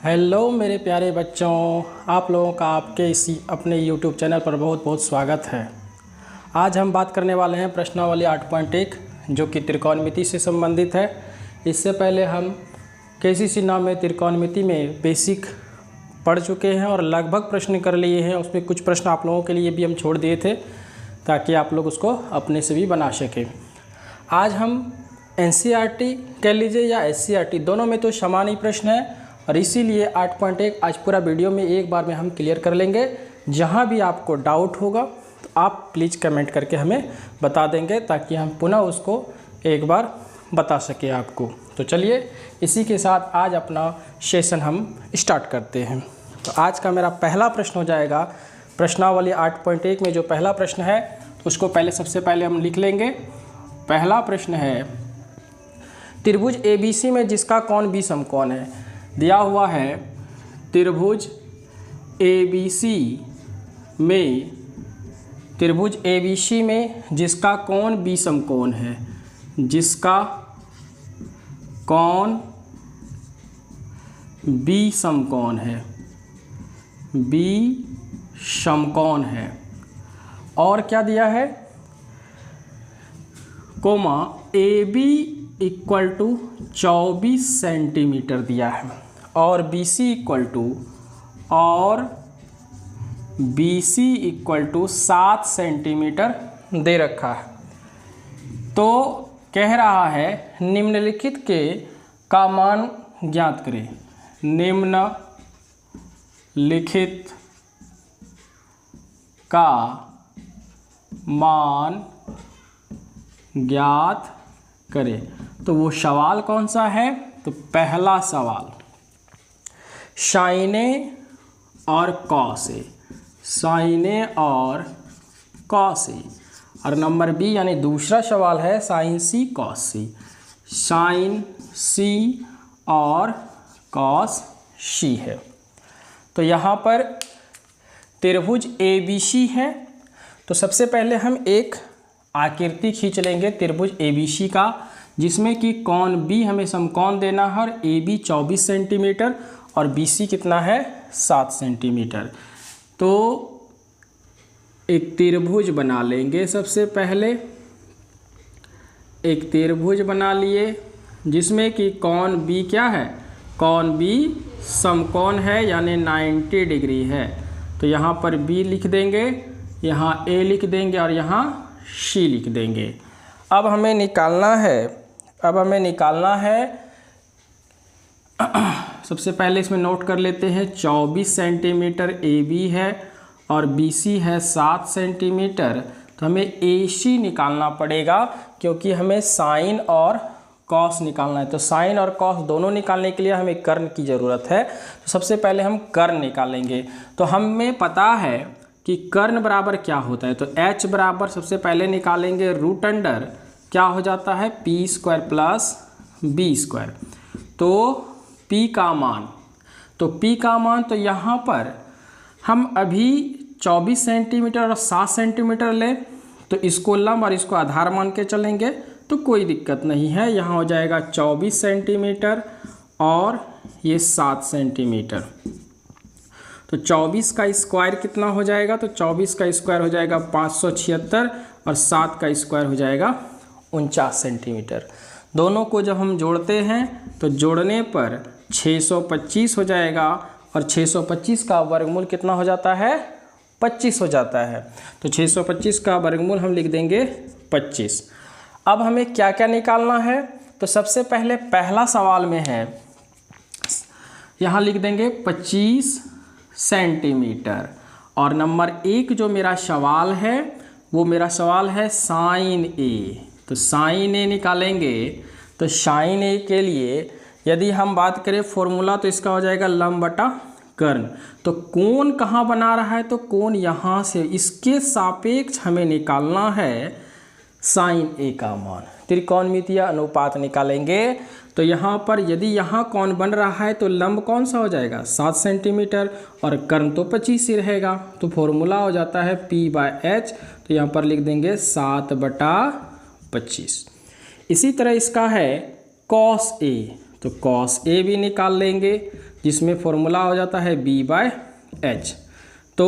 Hello मेरे प्यारे बच्चों, आप लोगों का आपके इसी अपने YouTube चैनल पर बहुत बहुत स्वागत है। आज हम बात करने वाले हैं प्रश्नावली 8.1 जो कि त्रिकोणमिति से संबंधित है। इससे पहले हम केसीसी नाम में त्रिकोणमिति में बेसिक पढ़ चुके हैं और लगभग प्रश्न कर लिए हैं। उसमें कुछ प्रश्न आप लोगों के लिए भी हम छोड़ दिए थे ताकि आप लोग उसको अपने से भी बना सकें। आज हम NCERT कह लीजिए या SCERT दोनों में तो समान ही प्रश्न है और इसीलिए 8.1 आज पूरा वीडियो में एक बार में हम क्लियर कर लेंगे। जहाँ भी आपको डाउट होगा तो आप प्लीज़ कमेंट करके हमें बता देंगे ताकि हम पुनः उसको एक बार बता सकें आपको। तो चलिए इसी के साथ आज अपना सेशन हम स्टार्ट करते हैं। तो आज का मेरा पहला प्रश्न हो जाएगा प्रश्नावली 8.1 में जो पहला प्रश्न है उसको सबसे पहले हम लिख लेंगे। पहला प्रश्न है, त्रिभुज ABC में जिसका कोण B समकोण है। दिया हुआ है त्रिभुज ABC में जिसका कोण B समकोण है, जिसका कोण B समकोण है। और क्या दिया है, comma AB equal to 24 centimetre दिया है और BC इक्वल टू 7 सेंटीमीटर दे रखा है। तो कह रहा है निम्नलिखित के का मान ज्ञात करें। निम्नलिखित का मान ज्ञात करें। तो वो सवाल कौन सा है? तो पहला सवाल साइन ए और कॉस ए, और नंबर बी यानी दूसरा सवाल है साइन सी कॉस सी, साइन सी और कॉस सी है। तो यहाँ पर त्रिभुज ABC है। तो सबसे पहले हम एक आकृति खींच लेंगे त्रिभुज ABC का, जिसमें कि कोण B हमें समकोण देना है और AB 24 सेंटीमीटर और BC कितना है 7 सेंटीमीटर। तो एक त्रिभुज बना लेंगे। सबसे पहले एक त्रिभुज बना लिए जिसमें कि कोण B क्या है, कोण B समकोण है यानी 90 डिग्री है। तो यहाँ पर B लिख देंगे, यहाँ A लिख देंगे और यहाँ C लिख देंगे। अब हमें निकालना है सबसे पहले इसमें नोट कर लेते हैं 24 सेंटीमीटर AB है और BC है 7 सेंटीमीटर। तो हमें AC निकालना पड़ेगा क्योंकि हमें साइन और कॉस निकालना है। तो साइन और कॉस दोनों निकालने के लिए हमें कर्ण की ज़रूरत है। तो सबसे पहले हम कर्ण निकालेंगे। तो हमें पता है कि कर्ण बराबर क्या होता है। तो H बराबर सबसे पहले निकालेंगे रूट अंडर क्या हो जाता है P² प्लस B²। तो P का मान तो यहाँ पर हम अभी 24 सेंटीमीटर और 7 सेंटीमीटर लें तो इसको लंब और इसको आधार मान के चलेंगे तो कोई दिक्कत नहीं है। यहाँ हो जाएगा 24 सेंटीमीटर और ये 7 सेंटीमीटर। तो 24 का स्क्वायर कितना हो जाएगा? तो 24 का स्क्वायर हो जाएगा 576 और 7 का स्क्वायर हो जाएगा 49 सेंटीमीटर। दोनों को जब हम जोड़ते हैं तो जोड़ने पर 625 हो जाएगा और 625 का वर्गमूल कितना हो जाता है? 25 हो जाता है। तो 625 का वर्गमूल हम लिख देंगे 25। अब हमें क्या क्या निकालना है? तो सबसे पहले पहला सवाल में है, यहाँ लिख देंगे 25 सेंटीमीटर और नंबर 1 जो मेरा सवाल है वो मेरा सवाल है साइन ए। तो साइन ए निकालेंगे। तो साइन ए के लिए यदि हम बात करें फॉर्मूला तो इसका हो जाएगा लंब बटा कर्ण। तो कोण कहाँ बना रहा है? तो कोण यहाँ से इसके सापेक्ष हमें निकालना है साइन ए का मान। त्रिकोणमितीय अनुपात निकालेंगे। तो यहाँ पर यदि यहाँ कोण बन रहा है तो लंब कौन सा हो जाएगा 7 सेंटीमीटर और कर्ण तो 25 ही रहेगा। तो फॉर्मूला हो जाता है P/H। तो यहाँ पर लिख देंगे 7/25। इसी तरह इसका है कॉस ए। तो कॉस ए भी निकाल लेंगे। जिसमें फॉर्मूला हो जाता है B/H। तो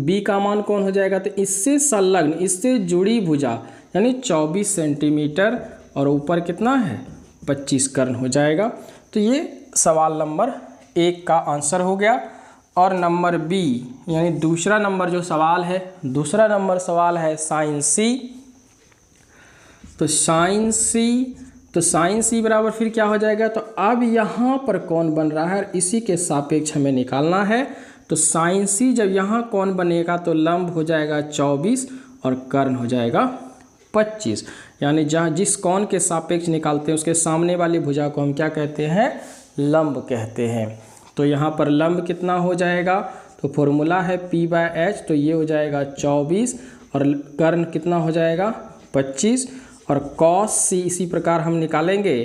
B का मान कौन हो जाएगा, तो इससे संलग्न, इससे जुड़ी भुजा यानी 24 सेंटीमीटर और ऊपर कितना है 25 कर्ण हो जाएगा। तो ये सवाल नंबर 1 का आंसर हो गया। और नंबर B यानी दूसरा नंबर जो सवाल है, दूसरा नंबर सवाल है साइन C। तो साइन C बराबर फिर क्या हो जाएगा, तो अब यहाँ पर कौन बन रहा है इसी के सापेक्ष हमें निकालना है। तो साइन C जब यहाँ कौन बनेगा तो लंब हो जाएगा 24 और कर्ण हो जाएगा 25। यानी जहाँ जिस कौन के सापेक्ष निकालते हैं उसके सामने वाली भुजा को हम क्या कहते हैं, लंब कहते हैं। तो यहाँ पर लंब कितना हो जाएगा, तो फॉर्मूला है P/H, तो ये हो जाएगा 24 और कर्ण कितना हो जाएगा 25। और cos C इसी प्रकार हम निकालेंगे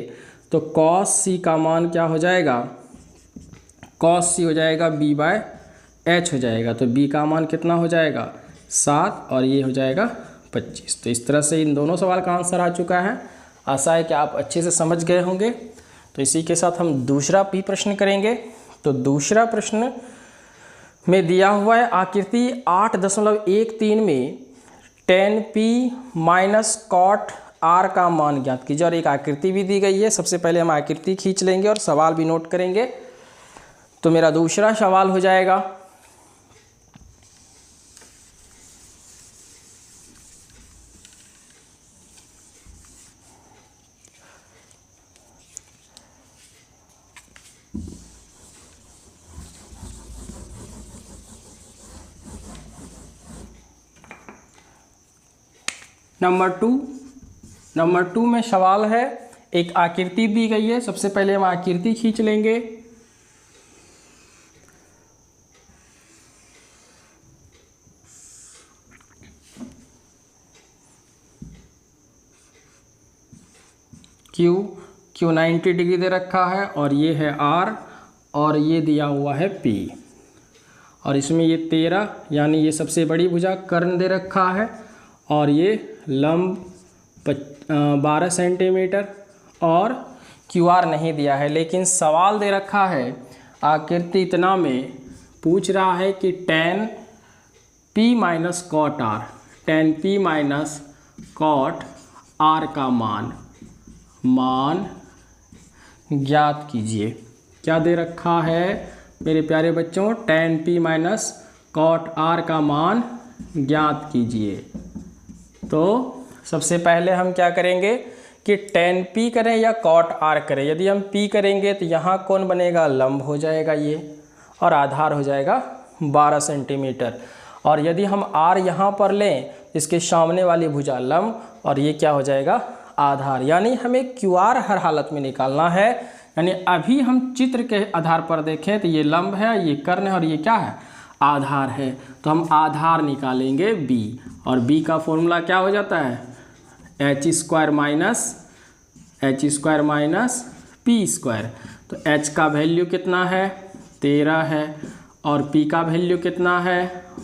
तो cos C का मान क्या हो जाएगा, cos C हो जाएगा B/H हो जाएगा। तो B का मान कितना हो जाएगा 7 और ये हो जाएगा 25। तो इस तरह से इन दोनों सवाल का आंसर आ चुका है। आशा है कि आप अच्छे से समझ गए होंगे। तो इसी के साथ हम दूसरा P प्रश्न करेंगे। तो दूसरा प्रश्न में दिया हुआ है आकृति 8.13 में tan P minus cot R का मान ज्ञात कीजिए। और एक आकृति भी दी गई है। सबसे पहले हम आकृति खींच लेंगे और सवाल भी नोट करेंगे। तो मेरा दूसरा सवाल हो जाएगा नंबर 2 में सवाल है, एक आकृति दी गई है। सबसे पहले हम आकृति खींच लेंगे। Q 90 डिग्री दे रखा है और ये है R और ये दिया हुआ है P। और इसमें ये 13 यानी ये सबसे बड़ी भुजा कर्ण दे रखा है और ये लंब 12 सेंटीमीटर और QR नहीं दिया है। लेकिन सवाल दे रखा है आकृति इतना में पूछ रहा है कि tan P minus cot R, tan P minus cot R का मान ज्ञात कीजिए। क्या दे रखा है मेरे प्यारे बच्चों, tan P minus cot R का मान ज्ञात कीजिए। तो सबसे पहले हम क्या करेंगे कि tan P करें या cot R करें। यदि हम P करेंगे तो यहाँ कौन बनेगा, लंब हो जाएगा ये और आधार हो जाएगा 12 सेंटीमीटर। और यदि हम R यहाँ पर लें, इसके सामने वाली भुजा लंब और ये क्या हो जाएगा, आधार। यानी हमें QR हर हालत में निकालना है। यानी अभी हम चित्र के आधार पर देखें तो ये लंब है, ये कर्ण है और ये क्या है, आधार है। तो हम आधार निकालेंगे B और B का फॉर्मूला क्या हो जाता है, h² माइनस P²। तो h का वैल्यू कितना है 13 है और P का वैल्यू कितना है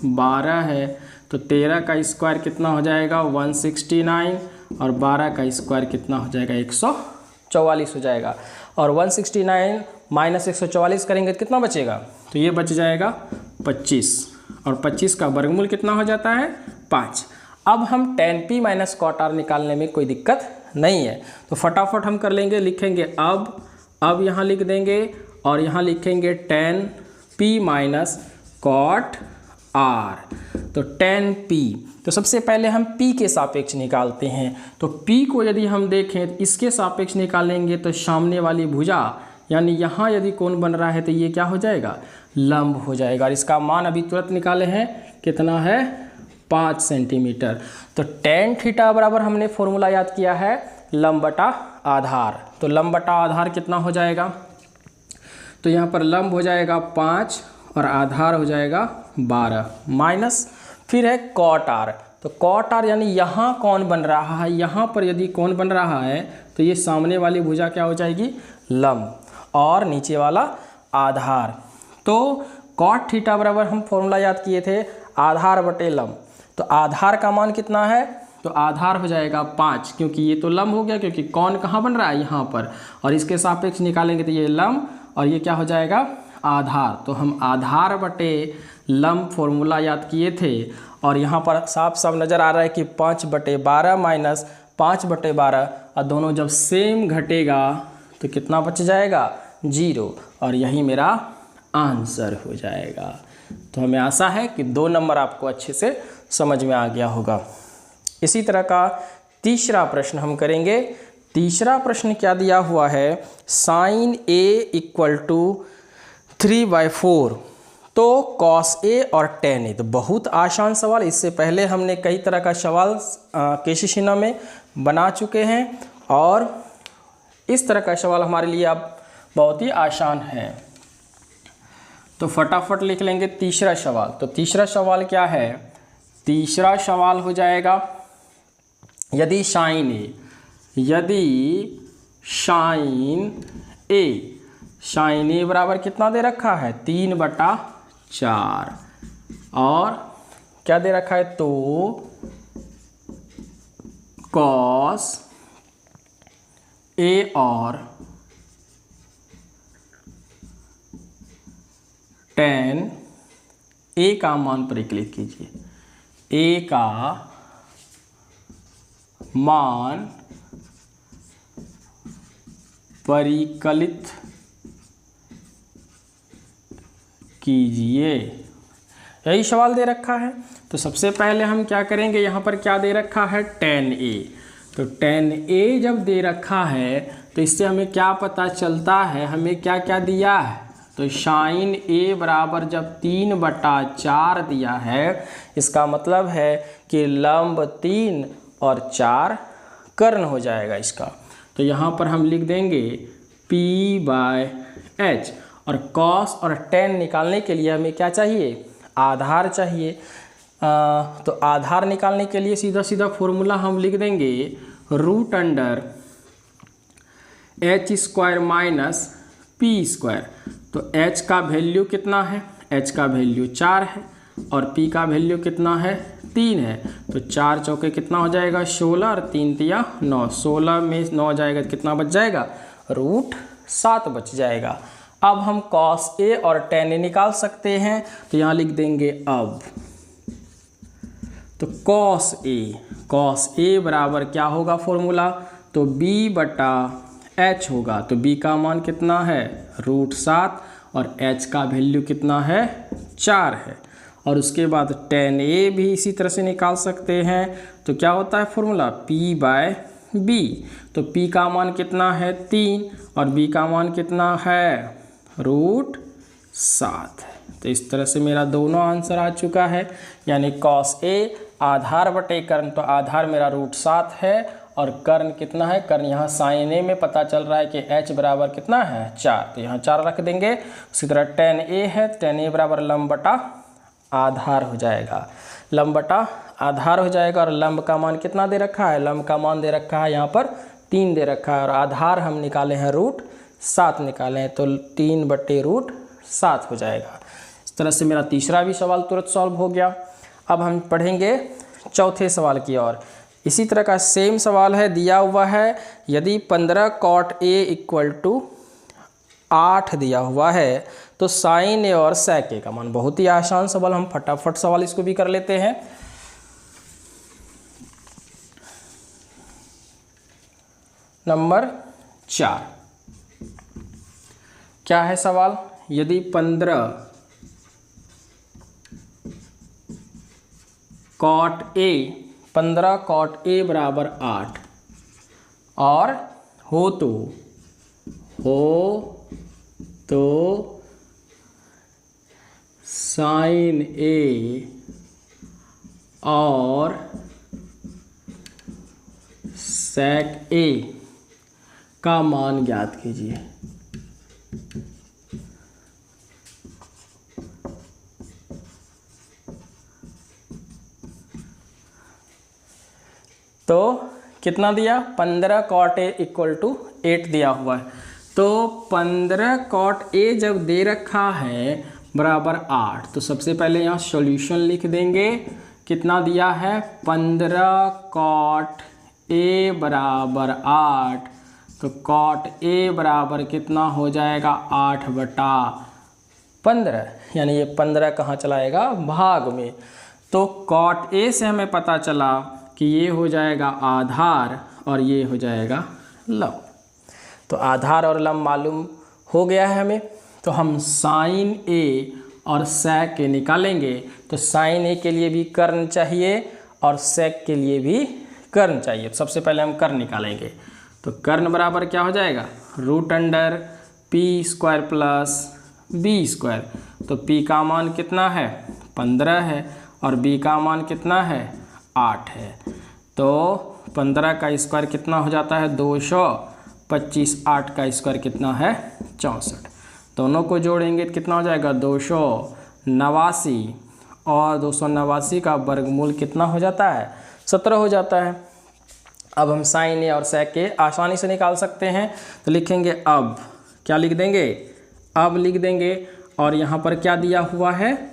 12 है। तो 13 का स्क्वायर कितना हो जाएगा 169 और 12 का स्क्वायर कितना हो जाएगा 144 हो जाएगा। और 169 माइनस 144 करेंगे तो कितना बचेगा, तो ये बच जाएगा 25 और 25 का वर्गमूल कितना हो जाता है 5। अब हम tan P minus cot R निकालने में कोई दिक्कत नहीं है। तो फटाफट हम कर लेंगे, लिखेंगे अब यहाँ लिख देंगे और यहाँ लिखेंगे tan P minus cot R। तो tan P, तो सबसे पहले हम P के सापेक्ष निकालते हैं। तो P को यदि हम देखें तो इसके सापेक्ष निकालेंगे तो सामने वाली भुजा यानी यहाँ यदि कोण बन रहा है तो ये क्या हो जाएगा, लंब हो जाएगा। और इसका मान अभी तुरंत निकाले हैं, कितना है 5 सेंटीमीटर। तो tan थीटा बराबर हमने फॉर्मूला याद किया है लंब बटा आधार। तो लंब बटा आधार कितना हो जाएगा, तो यहाँ पर लंब हो जाएगा 5 और आधार हो जाएगा 12 माइनस फिर है cot R। तो cot R यानी यहाँ कौन बन रहा है, यहाँ पर यदि कौन बन रहा है तो ये सामने वाली भुजा क्या हो जाएगी, लंब और नीचे वाला आधार। तो cot थीटा बराबर हम फॉर्मूला याद किए थे आधार बटे लंब। तो आधार का मान कितना है, तो आधार हो जाएगा 5 क्योंकि ये तो लंब हो गया, क्योंकि कौन कहाँ बन रहा है यहाँ पर, और इसके सापेक्ष निकालेंगे तो ये लंब और ये क्या हो जाएगा आधार, तो हम आधार बटे लंब फॉर्मूला याद किए थे और यहाँ पर साफ साफ नज़र आ रहा है कि 5/12 माइनस 5/12 और दोनों जब सेम घटेगा तो कितना बच जाएगा 0 और यही मेरा आंसर हो जाएगा। तो हमें आशा है कि 2 नंबर आपको अच्छे से समझ में आ गया होगा। इसी तरह का तीसरा प्रश्न हम करेंगे। तीसरा प्रश्न क्या दिया हुआ है, sin A = 3/4 तो cos A और tan A। तो बहुत आसान सवाल, इससे पहले हमने कई तरह का सवाल केसीसीना में बना चुके हैं और इस तरह का सवाल हमारे लिए अब बहुत ही आसान है। तो फटाफट लिख लेंगे तीसरा सवाल। तो तीसरा सवाल क्या है, तीसरा सवाल हो जाएगा यदि sin A बराबर कितना दे रखा है 3/4 और क्या दे रखा है तो cos A और tan A का मान परिकलित कीजिए। A का मान परिकलित कीजिए, यही सवाल दे रखा है। तो सबसे पहले हम क्या करेंगे, यहाँ पर क्या दे रखा है tan A। तो tan A जब दे रखा है तो इससे हमें क्या पता चलता है, हमें क्या क्या दिया है, तो sin A बराबर जब 3/4 दिया है इसका मतलब है कि लंब 3 और 4 कर्ण हो जाएगा इसका। तो यहाँ पर हम लिख देंगे P/H और cos और tan निकालने के लिए हमें क्या चाहिए, आधार चाहिए। तो आधार निकालने के लिए सीधा सीधा फॉर्मूला हम लिख देंगे √h² माइनस p²। तो h का वैल्यू कितना है, h का वैल्यू 4 है और p का वैल्यू कितना है 3 है। तो 4 चौके कितना हो जाएगा 16 और 3 तिया 9, 16 में 9 जाएगा तो कितना बच जाएगा √7 बच जाएगा। अब हम cos A और tan A निकाल सकते हैं, तो यहाँ लिख देंगे अब। तो cos A बराबर क्या होगा फॉर्मूला, तो B/H होगा। तो B का मान कितना है √7 और H का वैल्यू कितना है 4 है। और उसके बाद tan A भी इसी तरह से निकाल सकते हैं। तो क्या होता है फॉर्मूला P/B। तो P का मान कितना है 3 और B का मान कितना है √7। तो इस तरह से मेरा दोनों आंसर आ चुका है, यानी cos A आधार बटे कर्ण, तो आधार मेरा √7 है और कर्ण कितना है, कर्ण यहाँ sin A में पता चल रहा है कि h बराबर कितना है 4, तो यहाँ 4 रख देंगे। उसी तरह tan A है, tan A बराबर लंब बटा आधार हो जाएगा, लंब बटा आधार हो जाएगा। और लंब का मान कितना दे रखा है, लंब का मान दे रखा है यहाँ पर 3 दे रखा है और आधार हम निकाले हैं √7 निकाले हैं, तो 3/√7 हो जाएगा। इस तरह से मेरा तीसरा भी सवाल तुरंत सॉल्व हो गया। अब हम पढ़ेंगे चौथे सवाल की ओर। इसी तरह का सेम सवाल है, दिया हुआ है यदि 15 cot A = 8 दिया हुआ है तो sin A और sec A का मान। बहुत ही आसान सवाल, हम फटाफट सवाल इसको भी कर लेते हैं। नंबर 4 क्या है सवाल, यदि 15 cot A बराबर 8 और हो तो sin A और sec A का मान ज्ञात कीजिए। तो कितना दिया, 15 cot A = 8 दिया हुआ है। तो 15 cot A जब दे रखा है बराबर 8, तो सबसे पहले यहाँ सॉल्यूशन लिख देंगे। कितना दिया है 15 cot A बराबर 8, तो cot A बराबर कितना हो जाएगा 8/8 15, यानी ये 15 कहाँ चलाएगा, भाग में। तो कॉट ए से हमें पता चला कि ये हो जाएगा आधार और ये हो जाएगा लंब। तो आधार और लंब मालूम हो गया है हमें। तो हम साइन ए और सेक ए निकालेंगे। तो साइन ए के लिए भी कर्ण चाहिए और सेक के लिए भी कर्ण चाहिए। तो सबसे पहले हम कर्ण निकालेंगे। तो कर्ण बराबर क्या हो जाएगा, √अंडर p² प्लस b²। तो p का मान कितना है, 15 है और b का मान कितना है, 8 है। तो 15 का स्क्वायर कितना हो जाता है, 225। 8 का स्क्वायर कितना है, 64। दोनों को जोड़ेंगे तो कितना हो जाएगा, 289। और 289 का वर्गमूल कितना हो जाता है, 17 हो जाता है। अब हम साइन ए और सेक ए आसानी से निकाल सकते हैं। तो लिखेंगे अब, क्या लिख देंगे, अब लिख देंगे। और यहाँ पर क्या दिया हुआ है,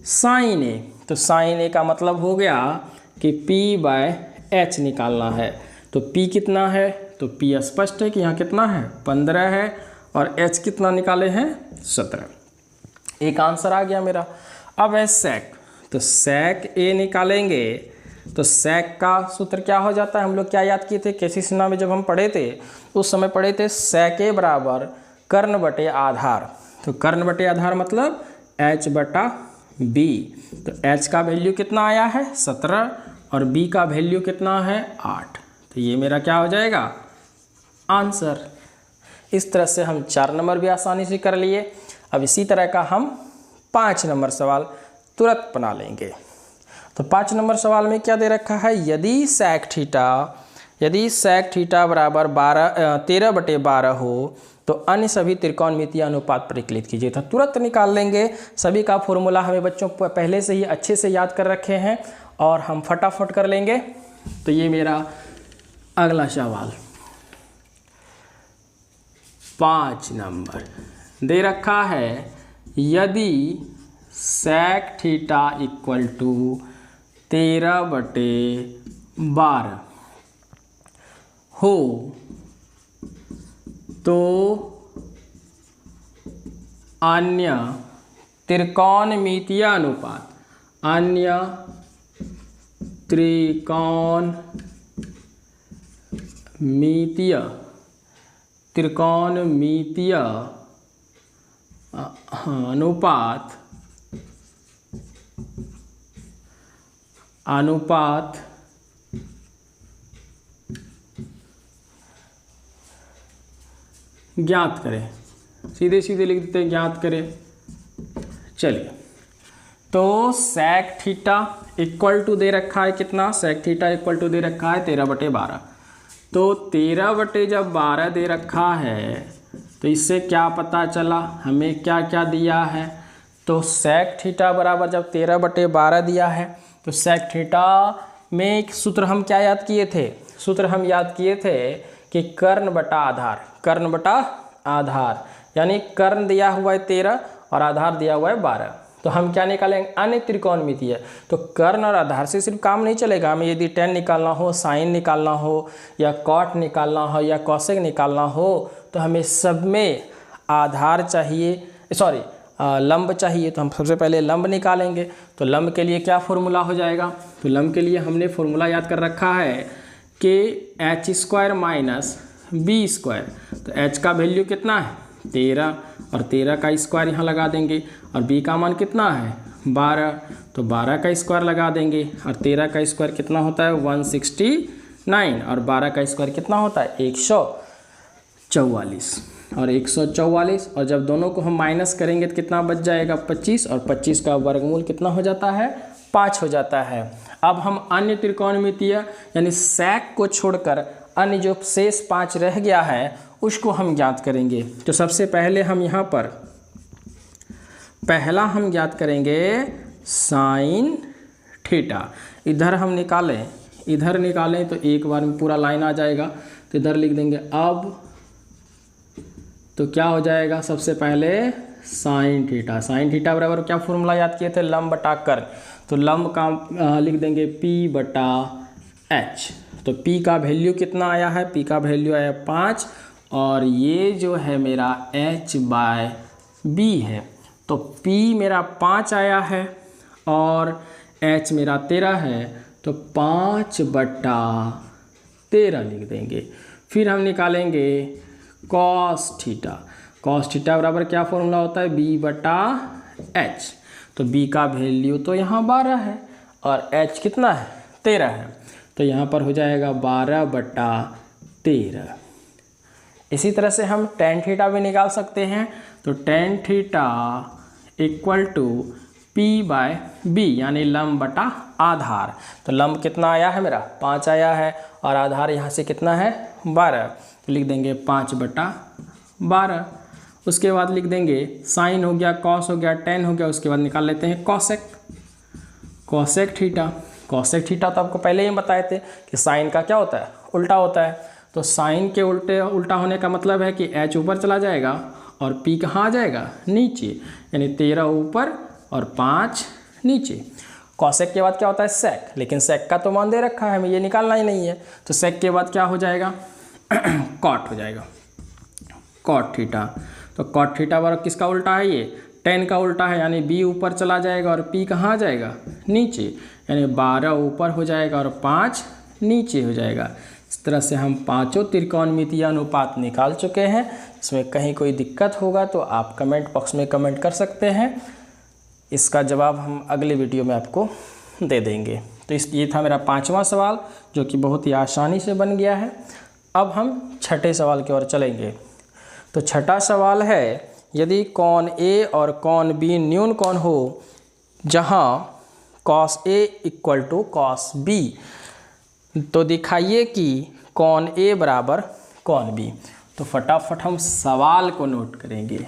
साइन ए। तो साइन ए का मतलब हो गया कि p/h निकालना है। तो p कितना है, तो p स्पष्ट है कि यहाँ कितना है, 15 है और h कितना निकाले हैं, 17। एक आंसर आ गया मेरा। अब है सेक। तो सेक ए निकालेंगे। तो सेक का सूत्र क्या हो जाता है, हम लोग क्या याद किए थे, केसी सिन्हा में जब हम पढ़े थे उस समय पढ़े थे सेक ए बराबर कर्ण बटे आधार। तो कर्ण बटे आधार मतलब h/b। तो h का वैल्यू कितना आया है, 17 और b का वैल्यू कितना है, 8। तो ये मेरा क्या हो जाएगा, आंसर। इस तरह से हम 4 नंबर भी आसानी से कर लिए। अब इसी तरह का हम 5 नंबर सवाल तुरंत बना लेंगे। तो 5 नंबर सवाल में क्या दे रखा है, यदि सेक थीटा बराबर 13/12 हो तो अन्य सभी त्रिकोणमितीय अनुपात परिकलित कीजिए। तो तुरंत निकाल लेंगे। सभी का फॉर्मूला हमें बच्चों पहले से ही अच्छे से याद कर रखे हैं और हम फटाफट कर लेंगे। तो ये मेरा अगला सवाल 5 नंबर दे रखा है, यदि सेक थीटा इक्वल टू 13/12 हो तो अन्य त्रिकोणमितीय अनुपात ज्ञात करें। सीधे सीधे लिख देते हैं, ज्ञात करें। चलिए, तो सेक थीटा इक्वल टू दे रखा है कितना, सेक थीटा इक्वल टू दे रखा है 13/12। तो 13/12 दे रखा है, तो इससे क्या पता चला हमें क्या क्या दिया है। तो सेक थीटा बराबर जब 13/12 दिया है तो सेक थीटा में एक सूत्र हम क्या याद किए थे, सूत्र हम याद किए थे कि कर्ण बटा आधार, यानी कर्ण दिया हुआ है 13 और आधार दिया हुआ है 12। तो हम क्या निकालेंगे, अन्य त्रिकोणमितीय। तो कर्ण और आधार से सिर्फ काम नहीं चलेगा, हमें यदि tan निकालना हो, साइन निकालना हो या कॉट निकालना हो या कॉसेक निकालना हो तो हमें सब में आधार चाहिए, लंब चाहिए। तो हम सबसे पहले लंब निकालेंगे। तो लंब के लिए क्या फॉर्मूला हो जाएगा, तो लंब के लिए हमने फॉर्मूला याद कर रखा है कि h² - b²। तो h का वैल्यू कितना है, 13 और 13 का स्क्वायर यहाँ लगा देंगे और b का मान कितना है, 12। तो 12 का स्क्वायर लगा देंगे और 13 का स्क्वायर कितना होता है, 169 और 12 का स्क्वायर कितना होता है, 144 और 144। और जब दोनों को हम माइनस करेंगे तो कितना बच जाएगा, 25 और 25 का वर्गमूल कितना हो जाता है, 5 हो जाता है। अब हम अन्य त्रिकोणमितीय यानी सेक को छोड़कर अन्य जो शेष 5 रह गया है उसको हम ज्ञात करेंगे। तो सबसे पहले हम यहाँ पर पहला हम ज्ञात करेंगे साइन थीटा। इधर हम इधर निकालें तो एक बार में पूरा लाइन आ जाएगा। तो इधर लिख देंगे अब, तो क्या हो जाएगा, सबसे पहले साइन थीटा बराबर क्या फॉर्मूला याद किए थे, लंब बटा कर्ण। तो लंब का लिख देंगे p/h। तो p का वैल्यू कितना आया है, p का वैल्यू आया 5 और ये जो है मेरा h/b है। तो P मेरा 5 आया है और H मेरा 13 है, तो 5/13 लिख देंगे। फिर हम निकालेंगे कॉस थीटा। कॉस थीटा बराबर क्या फॉर्मूला होता है, B/H। तो B का वैल्यू तो यहाँ 12 है और H कितना है, 13 है, तो यहाँ पर हो जाएगा 12/13। इसी तरह से हम tan थीटा भी निकाल सकते हैं। तो tan theta equal to P/B यानी लंब बटा आधार। तो लंब कितना आया है मेरा, 5 आया है और आधार यहाँ से कितना है, 12, तो लिख देंगे 5/12। उसके बाद लिख देंगे साइन हो गया, कॉस हो गया, tan हो गया, उसके बाद निकाल लेते हैं कॉसेक थीटा। कॉसेक थीटा तो आपको पहले ही बताए थे कि साइन का क्या होता है, उल्टा होता है। तो साइन के उल्टा होने का मतलब है कि H ऊपर चला जाएगा और P कहाँ आ जाएगा, नीचे, यानी 13 ऊपर और 5 नीचे। कॉसेक के बाद क्या होता है, सेक, लेकिन सेक का तो मान दे रखा है, हमें ये निकालना ही नहीं है। तो सेक के बाद क्या हो जाएगा, कॉट हो जाएगा, कॉट थीटा। तो कॉट थीटा बराबर किसका उल्टा है, ये tan का उल्टा है, यानी B ऊपर चला जाएगा और P कहाँ आ जाएगा, नीचे, यानी 12 ऊपर हो जाएगा और 5 नीचे हो जाएगा। इस तरह से हम पांचों त्रिकोणमितीय अनुपात निकाल चुके हैं। इसमें कहीं कोई दिक्कत होगा तो आप कमेंट बॉक्स में कमेंट कर सकते हैं, इसका जवाब हम अगले वीडियो में आपको दे देंगे। तो ये था मेरा 5वां सवाल, जो कि बहुत ही आसानी से बन गया है। अब हम छठे सवाल की ओर चलेंगे। तो छठा सवाल है, यदि कॉन A और कॉन B न्यून कॉन हो जहाँ cos A equal to cos B, तो दिखाइए कि कॉन A बराबर कॉन B। तो फटाफट हम सवाल को नोट करेंगे।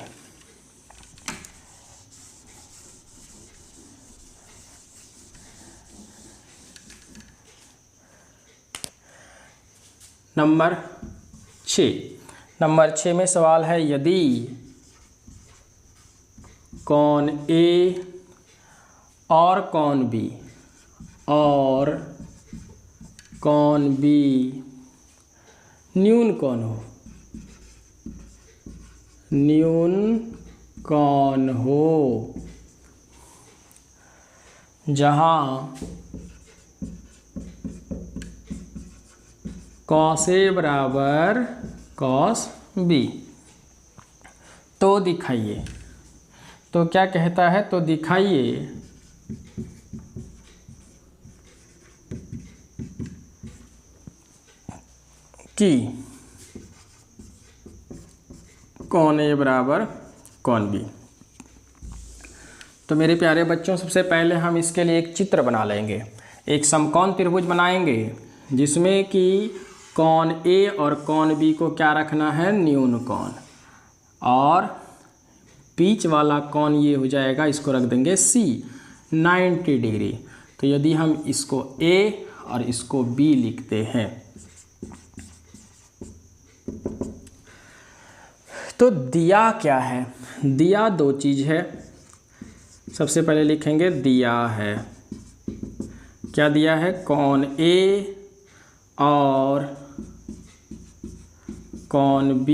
नंबर 6 में सवाल है, यदि कॉन A और कॉन B न्यून कॉन हो जहाँ cos A बराबर cos B, तो दिखाइए। तो क्या कहता है, तो दिखाइए कि कॉन A बराबर कॉन B। तो मेरे प्यारे बच्चों, सबसे पहले हम इसके लिए एक चित्र बना लेंगे। एक समकोण त्रिभुज बनाएंगे जिसमें कि कॉन A और कॉन B को क्या रखना है, न्यून कॉन, और बीच वाला कॉन ये हो जाएगा, इसको रख देंगे C 90 डिग्री। तो यदि हम इसको A और इसको B लिखते हैं तो दिया क्या है, दिया दो चीज़ है। सबसे पहले लिखेंगे दिया है, क्या दिया है, कॉन A और कॉन B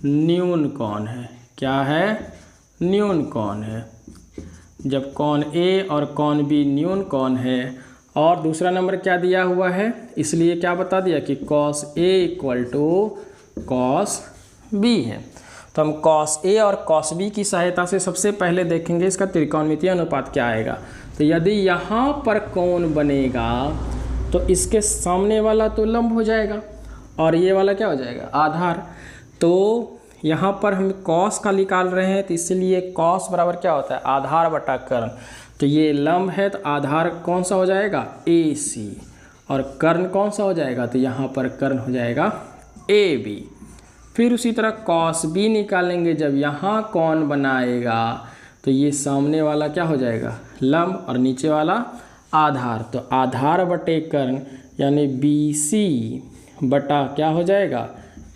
न्यून कॉन है। क्या है, न्यून कॉन है। जब कॉन A और कॉन B न्यून कॉन है, और दूसरा नंबर क्या दिया हुआ है, इसलिए क्या बता दिया कि cos A equal to cos B है। तो हम cos A और cos B की सहायता से सबसे पहले देखेंगे इसका त्रिकोणमितीय अनुपात क्या आएगा। तो यदि यहाँ पर कोण बनेगा तो इसके सामने वाला तो लंब हो जाएगा और ये वाला क्या हो जाएगा, आधार। तो यहाँ पर हम cos का निकाल रहे हैं, तो इसलिए cos बराबर क्या होता है, आधार बटा कर्ण। तो ये लंब है तो आधार कौन सा हो जाएगा, AC, और कर्ण कौन सा हो जाएगा, तो यहाँ पर कर्ण हो जाएगा AB। फिर उसी तरह cos B निकालेंगे, जब यहाँ कौन बनाएगा तो ये सामने वाला क्या हो जाएगा, लंब, और नीचे वाला आधार। तो आधार बटे कर्ण यानी BC बटा क्या हो जाएगा,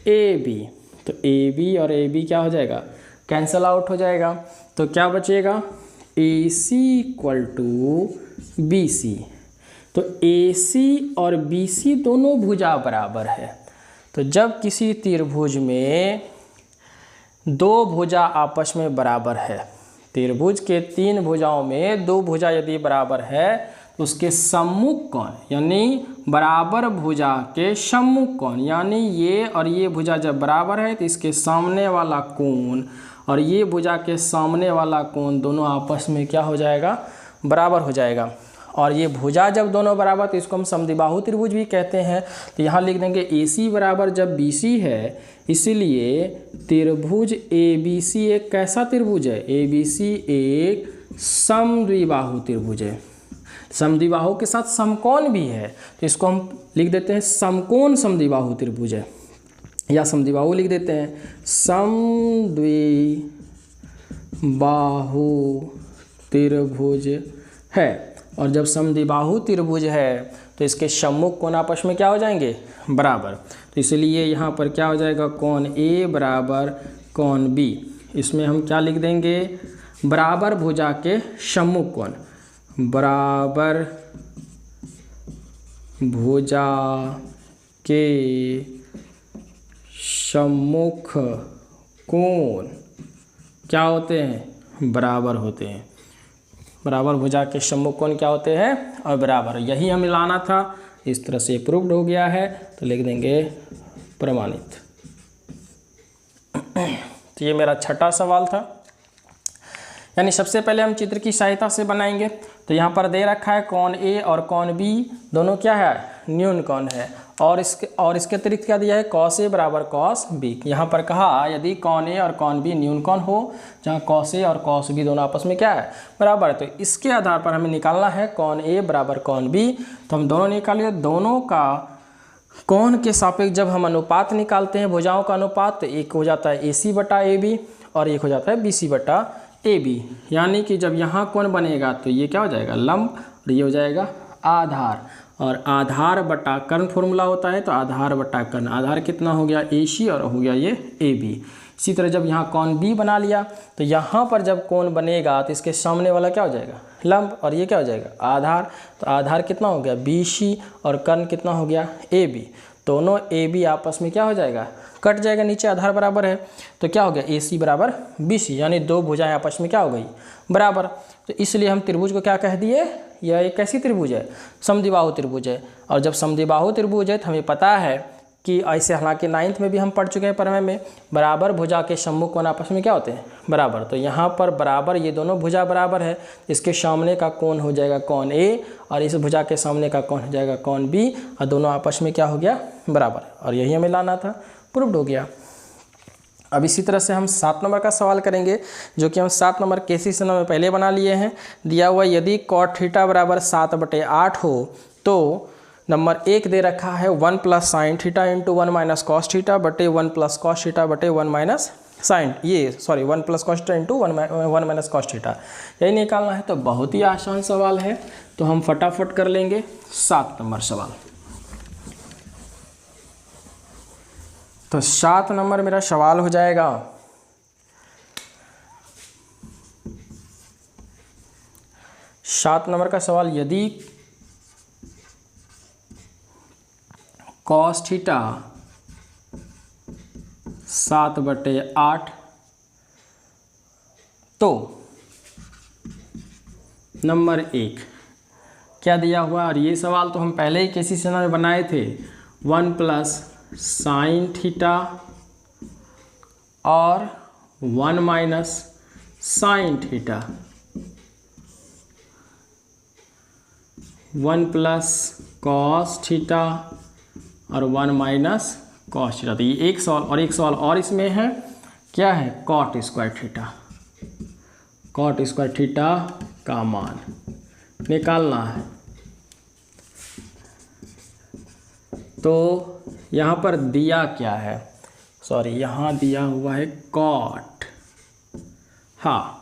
AB। तो AB और AB क्या हो जाएगा, कैंसल आउट हो जाएगा। तो क्या बचेगा, AC इक्वल टू BC। तो AC और BC दोनों भुजा बराबर है। तो जब किसी त्रिभुज में दो भुजा आपस में बराबर है। त्रिभुज के तीन भुजाओं में दो भुजा यदि बराबर है तो उसके सम्मुख कोण यानी बराबर भुजा के सम्मुख कोण यानी ये और ये भुजा जब बराबर है तो इसके सामने वाला कोण और ये भुजा के सामने वाला कोण दोनों आपस में क्या हो जाएगा, बराबर हो जाएगा। और ये भुजा जब दोनों बराबर तो इसको हम समद्विबाहु त्रिभुज भी कहते हैं। तो यहाँ लिख देंगे AC बराबर जब BC है, इसीलिए त्रिभुज ABC एक कैसा त्रिभुज है, ABC एक समद्विबाहु त्रिभुज है। समद्विबाहु के साथ समकोण भी है तो इसको हम लिख देते हैं समकोण समद्विबाहु त्रिभुज है, या समद्विबाहु लिख देते हैं समद्विबाहु त्रिभुज है। और जब समद्विबाहु त्रिभुज है तो इसके सम्मुख कोण आपस में क्या हो जाएंगे, बराबर। तो इसलिए यहाँ पर क्या हो जाएगा, कोण A बराबर कोण B। इसमें हम क्या लिख देंगे, बराबर भुजा के सम्मुख कोण, बराबर भुजा के सम्मुख कोण क्या होते हैं, बराबर होते हैं। बराबर भुजा के सम्मुख कोण क्या होते हैं, और बराबर, यही हमें लाना था। इस तरह से प्रूव्ड हो गया है तो लिख देंगे प्रमाणित। तो ये मेरा छठा सवाल था। यानी सबसे पहले हम चित्र की सहायता से बनाएंगे। तो यहाँ पर दे रखा है कोण A और कोण B दोनों क्या है, न्यून कोण है। और इसके अतिरिक्त क्या दिया है, cos A बराबर cos B। यहाँ पर कहा यदि कोण A और कोण B न्यून कोण हो, जहाँ cos A और cos B दोनों आपस में क्या है, बराबर है। तो इसके आधार पर हमें निकालना है कोण A बराबर कोण B। तो हम दोनों निकालिए, दोनों का कोण के सापेक्ष जब हम अनुपात निकालते हैं, भुजाओं का अनुपात, तो एक हो जाता है AC बटा AB और एक हो जाता है BC बटा AB। यानी कि जब यहाँ कोण बनेगा तो ये क्या हो जाएगा, लंब, और ये हो जाएगा आधार। और आधार बटा कर्ण फॉर्मूला होता है, तो आधार बटा कर्ण, आधार कितना हो गया AC और हो गया ये AB। इसी तरह जब यहाँ कोण B बना लिया तो यहाँ पर जब कोण बनेगा तो इसके सामने वाला क्या हो जाएगा, लंब, और ये क्या हो जाएगा, आधार। तो आधार कितना हो गया BC और कर्ण कितना हो गया AB। दोनों AB आपस में क्या हो जाएगा, कट जाएगा, नीचे आधार बराबर है तो क्या हो गया AC बराबर BC, यानी दो भुजाएं आपस में क्या हो गई, बराबर। तो इसलिए हम त्रिभुज को क्या कह दिए, यह एक कैसी त्रिभुज है, समद्विबाहु त्रिभुज है। और जब समद्विबाहु त्रिभुज है तो हमें पता है कि ऐसे, हालांकि 9th में भी हम पढ़ चुके हैं प्रमेय में, बराबर भुजा के सम्मुख कोण आपस में क्या होते हैं, बराबर। तो यहाँ पर बराबर, ये दोनों भुजा बराबर है, इसके सामने का कोण हो जाएगा कोण A और इस भुजा के सामने का कोण हो जाएगा कोण B, और दोनों आपस में क्या हो गया, बराबर। और यही हमें लाना था, प्रूव्ड हो गया। अब इसी तरह से हम 7 नंबर का सवाल करेंगे, जो कि हम 7 नंबर केसी से में पहले बना लिए हैं। दिया हुआ यदि cot थीटा बराबर 7/8 हो तो नंबर 1 दे रखा है 1 plus sine theta into 1 minus cos theta बटे 1 प्लस कॉस थीटा बटे 1 माइनस साइन, ये sorry 1 plus cos theta into 1 minus cos theta, यही निकालना है। तो बहुत ही आसान सवाल है, तो हम फटाफट कर लेंगे 7 नंबर सवाल। तो 7 नंबर मेरा सवाल हो जाएगा, सात नंबर का सवाल, यदि कॉस थीटा 7/8 तो नंबर 1 क्या दिया हुआ। और ये सवाल तो हम पहले ही किसी समय में बनाए थे, 1 प्लस साइन थीटा और 1 minus sine theta, 1 plus cos theta और 1 माइनस कॉस थीटा। तो ये एक सवाल, और एक सवाल और इसमें है, क्या है, cot square theta, cot square theta का मान निकालना है। तो यहाँ पर दिया क्या है, सॉरी यहाँ दिया हुआ है कॉट, हाँ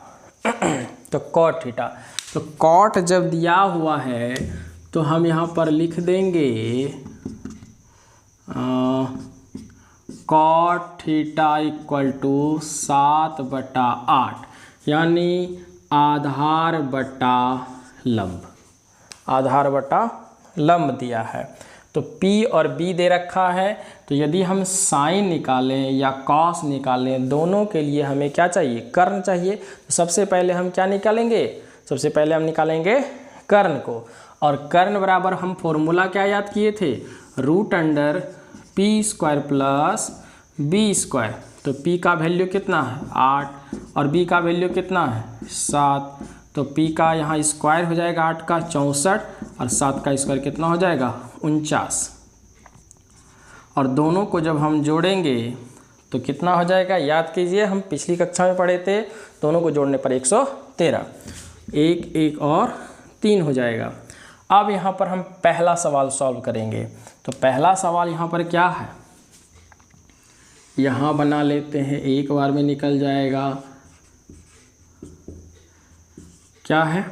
तो कॉट थीटा। तो कॉट जब दिया हुआ है तो हम यहाँ पर लिख देंगे कॉट थीटा इक्वल टू 7/8, यानी आधार बटा लंब, आधार बटा लंब दिया है। तो P और B दे रखा है, तो यदि हम साइन निकालें या कॉस निकालें, दोनों के लिए हमें क्या चाहिए, कर्ण चाहिए। तो सबसे पहले हम क्या निकालेंगे, सबसे पहले हम निकालेंगे कर्ण को, और कर्ण बराबर हम फॉर्मूला क्या याद किए थे, √p² प्लस b²। तो P का वैल्यू कितना है 8 और B का वैल्यू कितना है 7, तो P का यहाँ स्क्वायर हो जाएगा 8 का 64 और 7 का स्क्वायर कितना हो जाएगा 49, और दोनों को जब हम जोड़ेंगे तो कितना हो जाएगा, याद कीजिए हम पिछली कक्षा में पढ़े थे, दोनों को जोड़ने पर 113, 1 1 और 3 हो जाएगा। अब यहाँ पर हम पहला सवाल सॉल्व करेंगे। तो पहला सवाल यहाँ पर क्या है, यहाँ बना लेते हैं, एक बार में निकल जाएगा। क्या है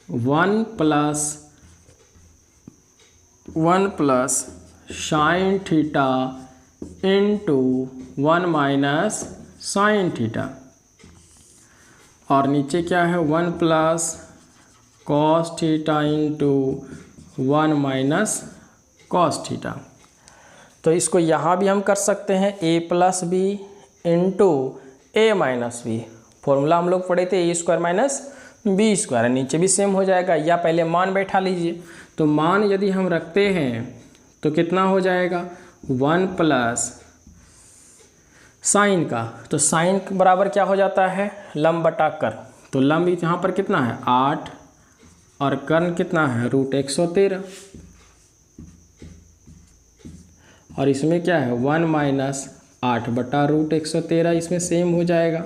1 plus sine theta into 1 minus sine theta, और नीचे क्या है 1 plus cos theta into 1 minus cos theta. तो इसको यहाँ भी हम कर सकते हैं a+b इंटू a-b, फॉर्मूला हम लोग पढ़े थे a² माइनस b², नीचे भी सेम हो जाएगा, या पहले मान बैठा लीजिए। तो मान यदि हम रखते हैं तो कितना हो जाएगा 1 प्लस साइन का, तो साइन बराबर क्या हो जाता है लंब बटा कर, तो लंब यहाँ पर कितना है 8 और कर्ण कितना है √113, और इसमें क्या है 1 माइनस 8 बटा √113, इसमें सेम हो जाएगा,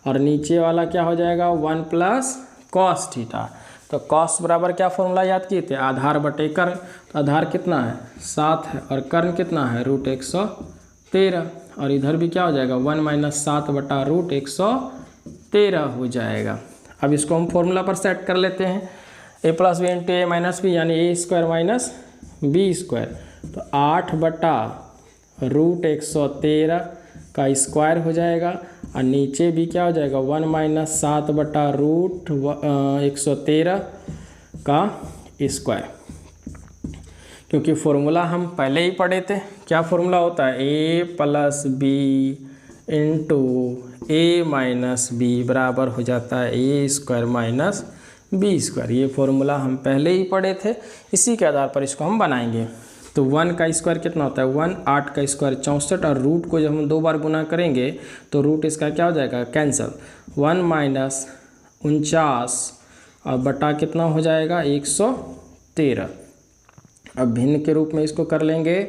और नीचे वाला क्या हो जाएगा 1 प्लस कॉस थीटा। तो कॉस बराबर क्या फॉर्मूला याद किए थे, आधार बटे कर्ण, तो आधार कितना है 7 है और कर्ण कितना है √113, और इधर भी क्या हो जाएगा 1 माइनस 7 बटा √113 हो जाएगा। अब इसको हम फॉर्मूला पर सेट कर लेते हैं, a+b इंटू a-b यानी a² माइनस b², तो 8 बटा √113 का स्क्वायर हो जाएगा, और नीचे भी क्या हो जाएगा 1 माइनस 7 बटा √113 का स्क्वायर, क्योंकि फॉर्मूला हम पहले ही पढ़े थे। क्या फॉर्मूला होता है a+b इंटू a-b बराबर हो जाता है a² माइनस b², ये फॉर्मूला हम पहले ही पढ़े थे, इसी के आधार पर इसको हम बनाएंगे। तो 1 का स्क्वायर कितना होता है 1, 8 का स्क्वायर 64, और रूट को जब हम 2 बार गुना करेंगे तो रूट इसका क्या हो जाएगा कैंसिल, 1 माइनस 49 और बटा कितना हो जाएगा 113। अब भिन्न के रूप में इसको कर लेंगे,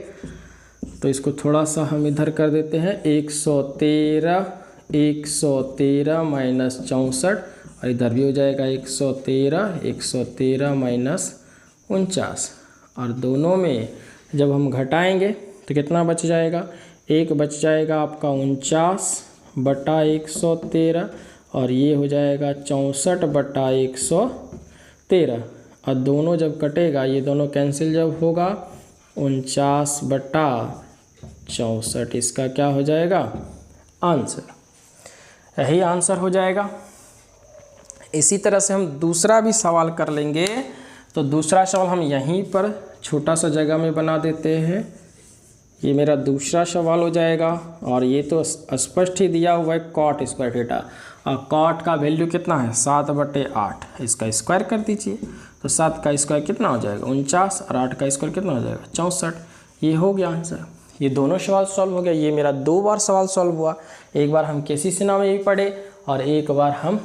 तो इसको थोड़ा सा हम इधर कर देते हैं 113 माइनस 64, और इधर भी हो जाएगा 113 माइनस 49, और दोनों में जब हम घटाएंगे तो कितना बच जाएगा, एक बच जाएगा आपका 49 बटा 113, और ये हो जाएगा 64 बटा 113, और दोनों जब कटेगा ये दोनों कैंसिल जब होगा 49 बटा 64, इसका क्या हो जाएगा आंसर, यही आंसर हो जाएगा। इसी तरह से हम दूसरा भी सवाल कर लेंगे। तो दूसरा सवाल हम यहीं पर छोटा सा जगह में बना देते हैं, ये मेरा दूसरा सवाल हो जाएगा, और ये तो स्पष्ट ही दिया हुआ है कॉट स्क्वायर थीटा, और कॉट का वैल्यू कितना है 7/8, इसका स्क्वायर कर दीजिए, तो 7 का स्क्वायर कितना हो जाएगा 49, और 8 का स्क्वायर कितना हो जाएगा 64, ये हो गया आंसर। ये दोनों सवाल सॉल्व हो गया, ये मेरा 2 बार सवाल सॉल्व हुआ, एक बार हम केसी सिन्हा में भी पढ़े और एक बार हम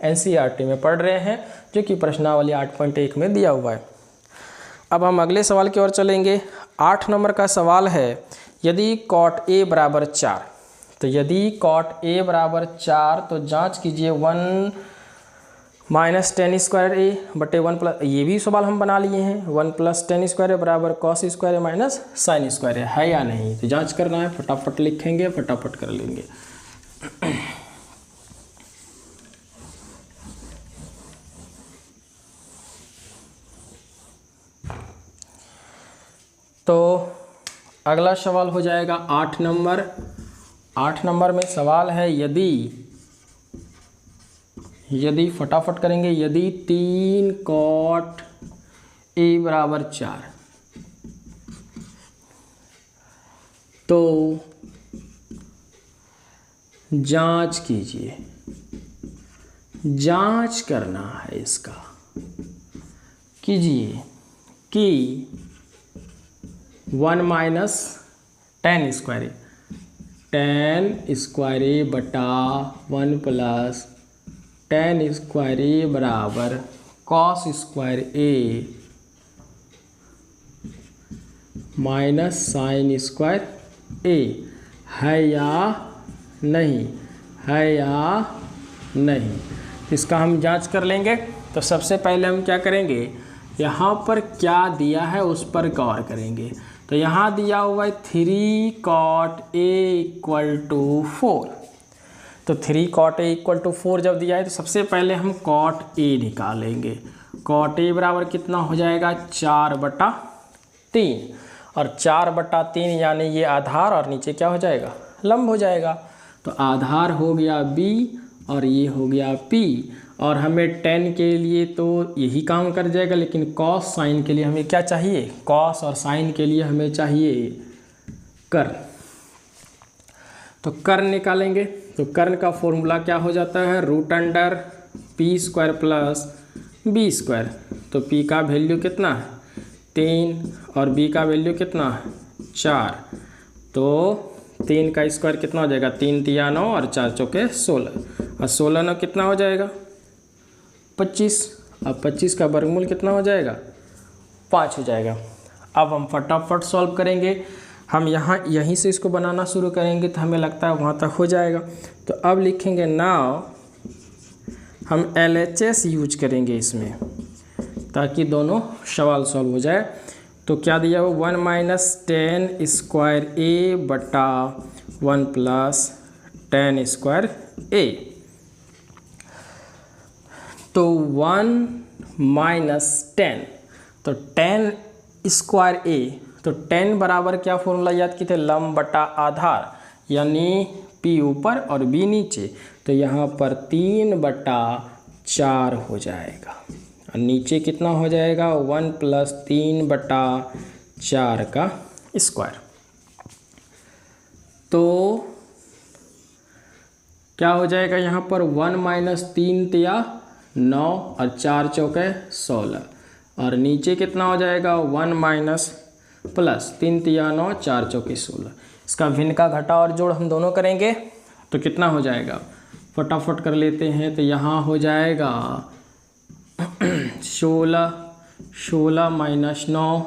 NCERT में पढ़ रहे हैं, जो कि प्रश्नावली 8.1 में दिया हुआ है। अब हम अगले सवाल की ओर चलेंगे। 8 नंबर का सवाल है, यदि कॉट a बराबर 4, तो यदि कॉट a बराबर 4 तो जांच कीजिए 1 माइनस टेन स्क्वायर ए बटे 1 प्लस, ये भी सवाल हम बना लिए हैं, 1 प्लस टेन स्क्वायर ए बराबर कॉस स्क्वायर ए माइनस साइन स्क्वायर है या नहीं, तो जांच करना है, फटाफट लिखेंगे, फटाफट कर लेंगे। तो अगला सवाल हो जाएगा 8 नंबर। 8 नंबर में सवाल है, यदि फटाफट करेंगे, यदि 3 कॉट ए बराबर 4, तो जांच कीजिए, जांच करना है इसका, कीजिए कि 1 माइनस टेन स्क्वायर ए बटा 1 प्लस टेन स्क्वायर ए बराबर कॉस स्क्वायर ए माइनस साइन स्क्वायर ए है या नहीं, है या नहीं। इसका हम जांच कर लेंगे। तो सबसे पहले हम क्या करेंगे, यहाँ पर क्या दिया है उस पर गौर करेंगे। तो यहाँ दिया हुआ है 3 cot A = 4। तो 3 cot A = 4 जब दिया है तो सबसे पहले हम cot A निकालेंगे। cot A बराबर कितना हो जाएगा, 4/3। और 4/3 यानी ये आधार और नीचे क्या हो जाएगा, लंब हो जाएगा। तो आधार हो गया B और ये हो गया P। और हमें tan के लिए तो यही काम कर जाएगा, लेकिन cos साइन के लिए हमें क्या चाहिए, cos और साइन के लिए हमें चाहिए कर्ण। तो कर्ण निकालेंगे। तो कर्ण का फॉर्मूला क्या हो जाता है, √p² + b²। तो p का वैल्यू कितना है, 3 और b का वैल्यू कितना है, 4। तो 3 का स्क्वायर कितना हो जाएगा, 3 × 9 और 4 × 4 = 16। और 16 9 कितना हो जाएगा, 25। अब 25 का वर्गमूल कितना हो जाएगा, 5 हो जाएगा। अब हम फटाफट सॉल्व करेंगे। हम यहीं से इसको बनाना शुरू करेंगे तो हमें लगता है वहाँ तक हो जाएगा। तो अब लिखेंगे नाउ, हम LHS यूज करेंगे इसमें ताकि दोनों सवाल सॉल्व हो जाए। तो क्या दिया हुआ, 1 माइनस टेन स्क्वायर ए बटा 1 प्लस टेन स्क्वायर ए। तो 1 माइनस टेन, तो टेन स्क्वायर ए, तो टेन बराबर क्या फॉर्मूला याद किए थे, लंब बटा आधार, यानी P ऊपर और B नीचे। तो यहाँ पर 3/4 हो जाएगा और नीचे कितना हो जाएगा, 1 + 3/4 का स्क्वायर। तो क्या हो जाएगा यहाँ पर, 1 माइनस 3 × 9 और 4 × 4 = 16। और नीचे कितना हो जाएगा, 1 माइनस प्लस 3 × 9 4 × 4 = 16। इसका भिन्न का घटा और जोड़ हम दोनों करेंगे तो कितना हो जाएगा, फटाफट कर लेते हैं। तो यहाँ हो जाएगा 16 16 माइनस 9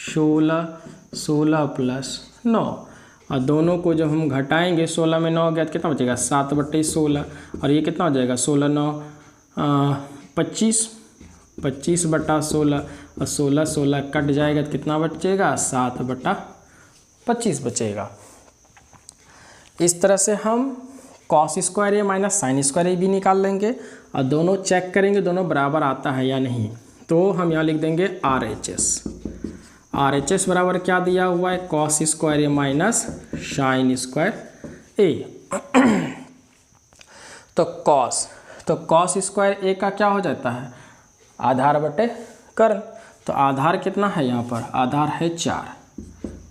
16 16 प्लस 9। और दोनों को जब हम घटाएंगे, 16 में 9 गया तो कितना बचेगा, 7/16। और ये कितना हो जाएगा, 16 9 25 25/16। और 16 16 कट जाएगा तो कितना बचेगा, 7/25 बचेगा। इस तरह से हम cos स्क्वायर ए माइनस साइन स्क्वायर ए भी निकाल लेंगे और दोनों चेक करेंगे दोनों बराबर आता है या नहीं। तो हम यहाँ लिख देंगे RHS बराबर क्या दिया हुआ है, cos स्क्वायर ए माइनस साइन स्क्वायर ए। तो cos स्क्वायर ए का क्या हो जाता है, आधार बटे कर्ण। तो आधार कितना है यहाँ पर, आधार है 4।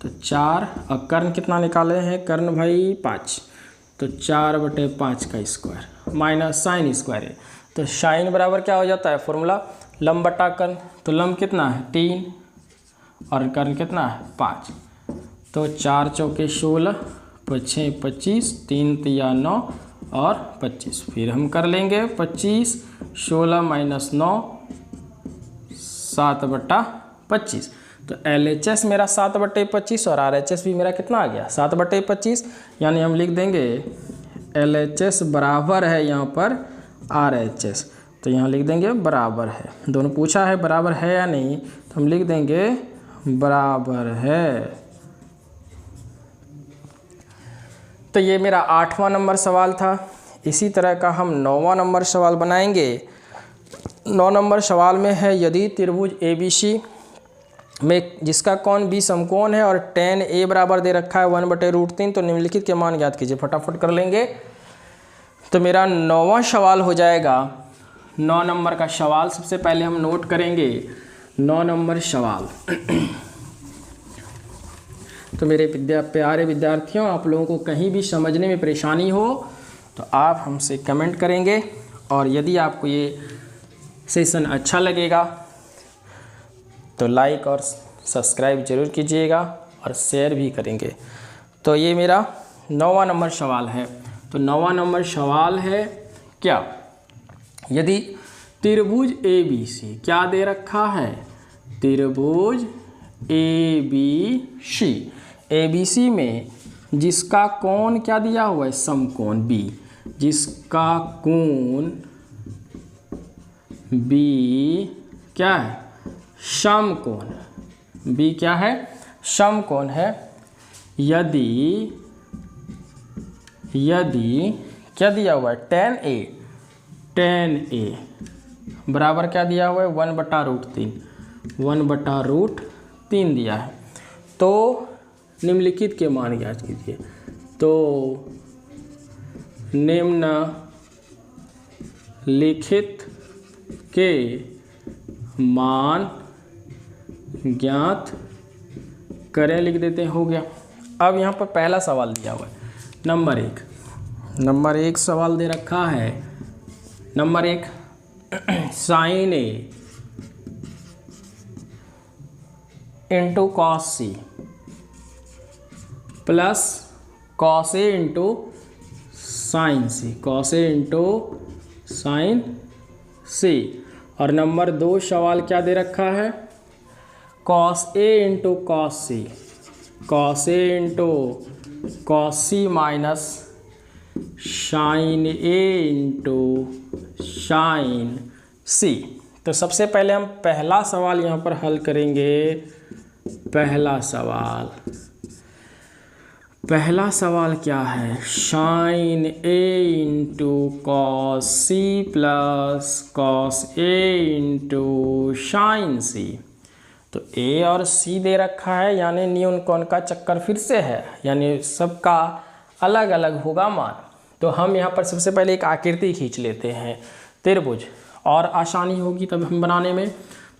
तो 4 और कर्ण कितना निकाले हैं, कर्ण भाई 5। तो 4/5 का स्क्वायर माइनस साइन स्क्वायर है। तो साइन बराबर क्या हो जाता है, फॉर्मूला लंब बटा कर्ण। तो लंब कितना है, 3 और कर्ण कितना है, 5। तो 4 × 4 = 16, 5 × 6 = 25, 3 × 3 = 9 और 25। फिर हम कर लेंगे 25 16 माइनस 9 7/25। तो LHS मेरा 7/25 और RHS भी मेरा कितना आ गया, 7/25। यानी हम लिख देंगे LHS बराबर है यहाँ पर RHS। तो यहाँ लिख देंगे बराबर है, दोनों पूछा है बराबर है या नहीं, तो हम लिख देंगे बराबर है। तो ये मेरा 8वां नंबर सवाल था। इसी तरह का हम 9वां नंबर सवाल बनाएंगे। 9 नंबर सवाल में है, यदि त्रिभुज ABC में जिसका कोण B समकोण है और tan A बराबर दे रखा है 1/√3, तो निम्नलिखित के मान ज्ञात कीजिए। फटाफट कर लेंगे। तो मेरा 9वां सवाल हो जाएगा, 9 नंबर का सवाल सबसे पहले हम नोट करेंगे। 9 नंबर सवाल तो मेरे प्यारे विद्यार्थियों, आप लोगों को कहीं भी समझने में परेशानी हो तो आप हमसे कमेंट करेंगे, और यदि आपको ये सेशन अच्छा लगेगा तो लाइक और सब्सक्राइब ज़रूर कीजिएगा और शेयर भी करेंगे। तो ये मेरा 9वां नंबर सवाल है। तो 9वां नंबर सवाल है क्या, यदि त्रिभुज ABC क्या दे रखा है, त्रिभुज ABC में जिसका कोण क्या दिया हुआ है, समकोण B, जिसका कोण B क्या है, समकोण B क्या है, समकोण है। यदि क्या दिया हुआ है, tan A बराबर क्या दिया हुआ है, 1/√3 दिया है। तो निम्नलिखित के मान ज्ञात कीजिए। तो निम्नलिखित के मान ज्ञात करें, लिख देते हैं, हो गया। अब यहाँ पर पहला सवाल दिया हुआ है, नंबर एक सवाल दे रखा है। Number 1, sin A into cos C plus cos A into sin C, cos A into sin C। और नंबर 2 सवाल क्या दे रखा है, cos A into cos C, cos A into cos C minus sin A into sin C। तो सबसे पहले हम पहला सवाल यहाँ पर हल करेंगे। पहला सवाल क्या है, sin A into cos C plus cos A into sin C। तो A और C दे रखा है, यानी न्यून कोण का चक्कर फिर से है, यानी सबका अलग अलग होगा मान। तो हम यहाँ पर सबसे पहले एक आकृति खींच लेते हैं त्रिभुज, और आसानी होगी तब हम बनाने में।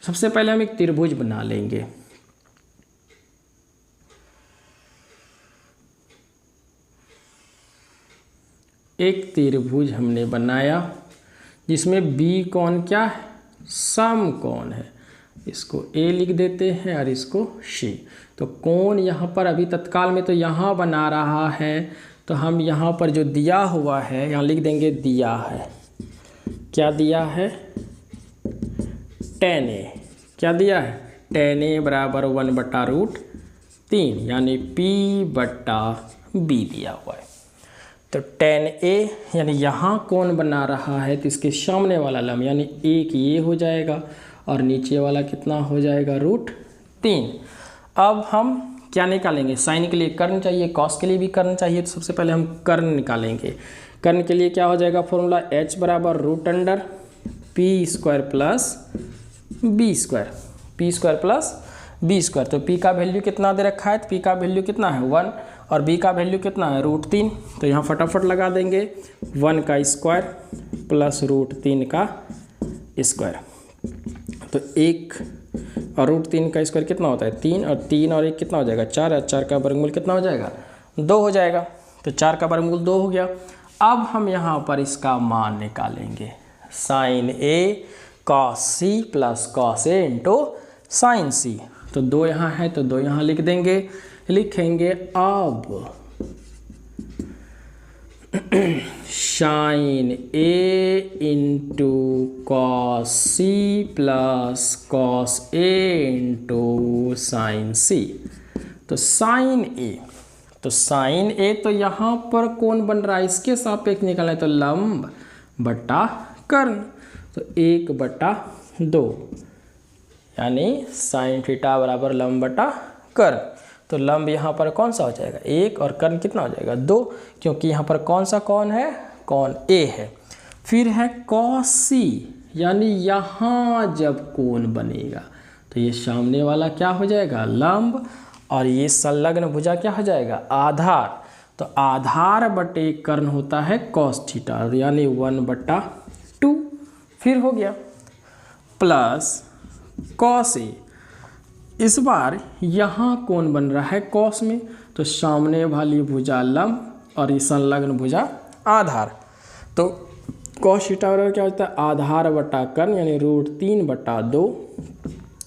सबसे पहले हम एक त्रिभुज बना लेंगे। एक त्रिभुज हमने बनाया जिसमें B कोण क्या है, समकोण है। इसको A लिख देते हैं और इसको C। तो कोण यहाँ पर अभी तत्काल में तो यहाँ बना रहा है, तो हम यहाँ पर जो दिया हुआ है यहाँ लिख देंगे, दिया है, क्या दिया है, tan A, क्या दिया है, tan A बराबर 1/√3 यानी P/B दिया हुआ है। तो tan A यानी यहाँ कौन बना रहा है, तो इसके सामने वाला लंब यानी एक ये हो जाएगा और नीचे वाला कितना हो जाएगा, √3। अब हम क्या निकालेंगे, साइन के लिए कर्ण चाहिए, कॉस के लिए भी कर्ण चाहिए। तो सबसे पहले हम कर्ण निकालेंगे। कर्ण के लिए क्या हो जाएगा फॉर्मूला, H बराबर √P² प्लस B², तो P का वैल्यू कितना दे रखा है, तो P का वैल्यू कितना है 1 और B का वैल्यू कितना है √3। तो यहाँ फटाफट लगा देंगे, 1 का स्क्वायर प्लस √3 का स्क्वायर। तो 1 और √3 का स्क्वायर कितना होता है 3, और 3 और 1 कितना हो जाएगा 4, और 4 का वर्गमूल कितना हो जाएगा 2 हो जाएगा। तो 4 का वर्गमूल 2 हो गया। अब हम यहाँ पर इसका मान निकालेंगे, sin A cos C plus cos A into sin C। तो 2 यहाँ है तो 2 यहाँ लिख देंगे, लिखेंगे अब sin A into cos C plus cos A into sin C। तो sin A तो यहाँ पर कौन बन रहा है, इसके सापेक्ष निकालना है, तो लंब बटा कर्ण। तो 1/2 यानी sin थीटा बराबर लंब बटा कर्ण। तो लंब यहाँ पर कौन सा हो जाएगा 1 और कर्ण कितना हो जाएगा 2, क्योंकि यहाँ पर कौन सा कौन है, कौन A है। फिर है cos C, यानी यहाँ जब कोण बनेगा तो ये सामने वाला क्या हो जाएगा लंब, और ये संलग्न भुजा क्या हो जाएगा आधार। तो आधार बटे कर्ण होता है cos थीटा, यानी 1/2। फिर हो गया प्लस cos A, इस बार यहाँ कौन बन रहा है कॉस में, तो सामने वाली भुजा लंब और ये संलग्न भुजा आधार। तो कॉस थीटा बराबर क्या होता है, आधार बटा कर्ण यानी √3/2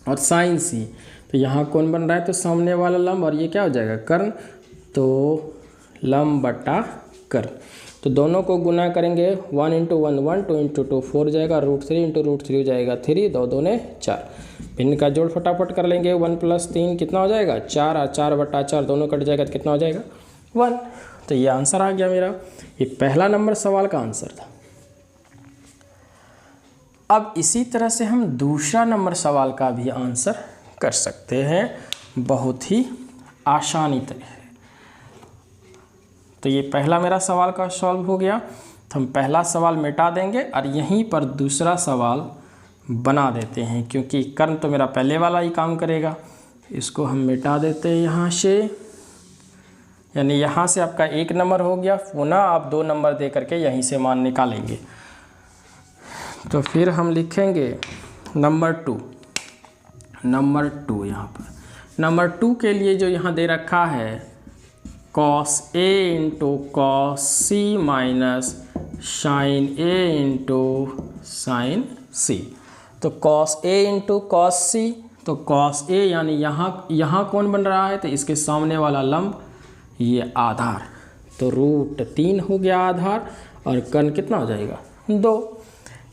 और साइन सी। तो यहाँ कौन बन रहा है, तो सामने वाला लंब और ये क्या हो जाएगा कर्ण, तो लंब बटा कर्ण। तो दोनों को गुना करेंगे 1 × 1 1 2 × 2 4 जाएगा, √3 × √3 हो जाएगा 3, 2 दूने 4। भिन्न का जोड़ फटाफट कर लेंगे, 1 + 3 कितना हो जाएगा 4 और 4/4 दोनों कट जाएगा तो कितना हो जाएगा 1। तो ये आंसर आ गया मेरा, ये पहला नंबर सवाल का आंसर था। अब इसी तरह से हम दूसरा नंबर सवाल का भी आंसर कर सकते हैं बहुत ही आसानी तरह। तो ये पहला मेरा सवाल का सॉल्व हो गया, तो हम पहला सवाल मिटा देंगे और यहीं पर दूसरा सवाल बना देते हैं, क्योंकि कर्ण तो मेरा पहले वाला ही काम करेगा। इसको हम मिटा देते हैं यहाँ से, यानी यहाँ से आपका 1 नंबर हो गया, पुनः आप 2 नंबर दे करके यहीं से मान निकालेंगे। तो फिर हम लिखेंगे नंबर 2 यहाँ पर। नंबर 2 के लिए जो यहाँ दे रखा है cos A × cos C minus sin A × sin C। तो cos A × cos C, तो cos A यानी यहाँ कौन बन रहा है, तो इसके सामने वाला लंब ये आधार, तो √3 हो गया आधार और कर्ण कितना हो जाएगा 2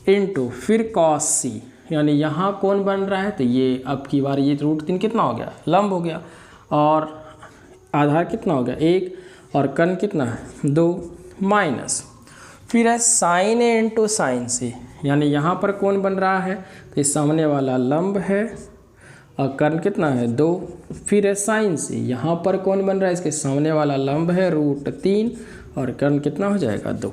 इंटू फिर cos C यानी यहाँ कौन बन रहा है, तो ये अब की बार ये √3 कितना हो गया लंब हो गया और आधार कितना हो गया 1 और कर्ण कितना है 2 माइनस फिर है sin A × sin C यानी यहाँ पर कौन बन रहा है, तो इस सामने वाला लंब है और कर्ण कितना है 2, फिर है sin C यहाँ पर कौन बन रहा है, इसके सामने वाला लंब है √3 और कर्ण कितना हो जाएगा 2।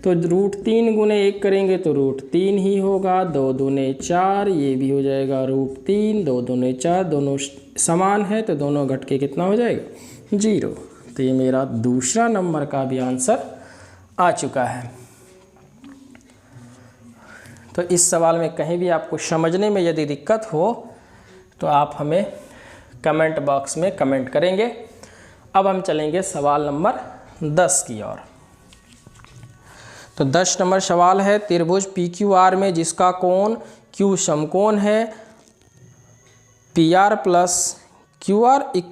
तो √3 × 1 करेंगे तो √3 ही होगा, 2 दूने 4 ये भी हो जाएगा √3, 2 दूने 4 दोनों समान है तो दोनों घट के कितना हो जाएगा 0। तो ये मेरा दूसरा नंबर का भी आंसर आ चुका है। तो इस सवाल में कहीं भी आपको समझने में यदि दिक्कत हो तो आप हमें कमेंट बॉक्स में कमेंट करेंगे। अब हम चलेंगे सवाल नंबर 10 की ओर। तो 10 नंबर सवाल है, त्रिभुज PQR में जिसका कोण Q समकोण है PR + QR =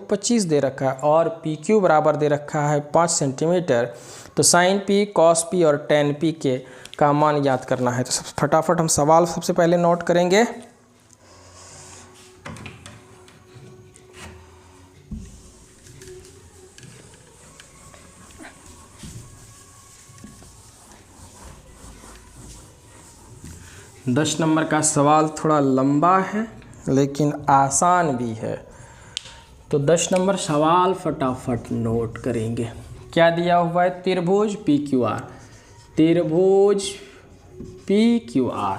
25 दे रखा है और PQ बराबर दे रखा है 5 सेंटीमीटर। तो sin P, cos P और tan P के का मान याद करना है। तो फटाफट हम सवाल सबसे पहले नोट करेंगे। दस नंबर का सवाल थोड़ा लंबा है लेकिन आसान भी है, तो 10 नंबर सवाल फटाफट नोट करेंगे। क्या दिया हुआ है, त्रिभुज PQR, त्रिभुज PQR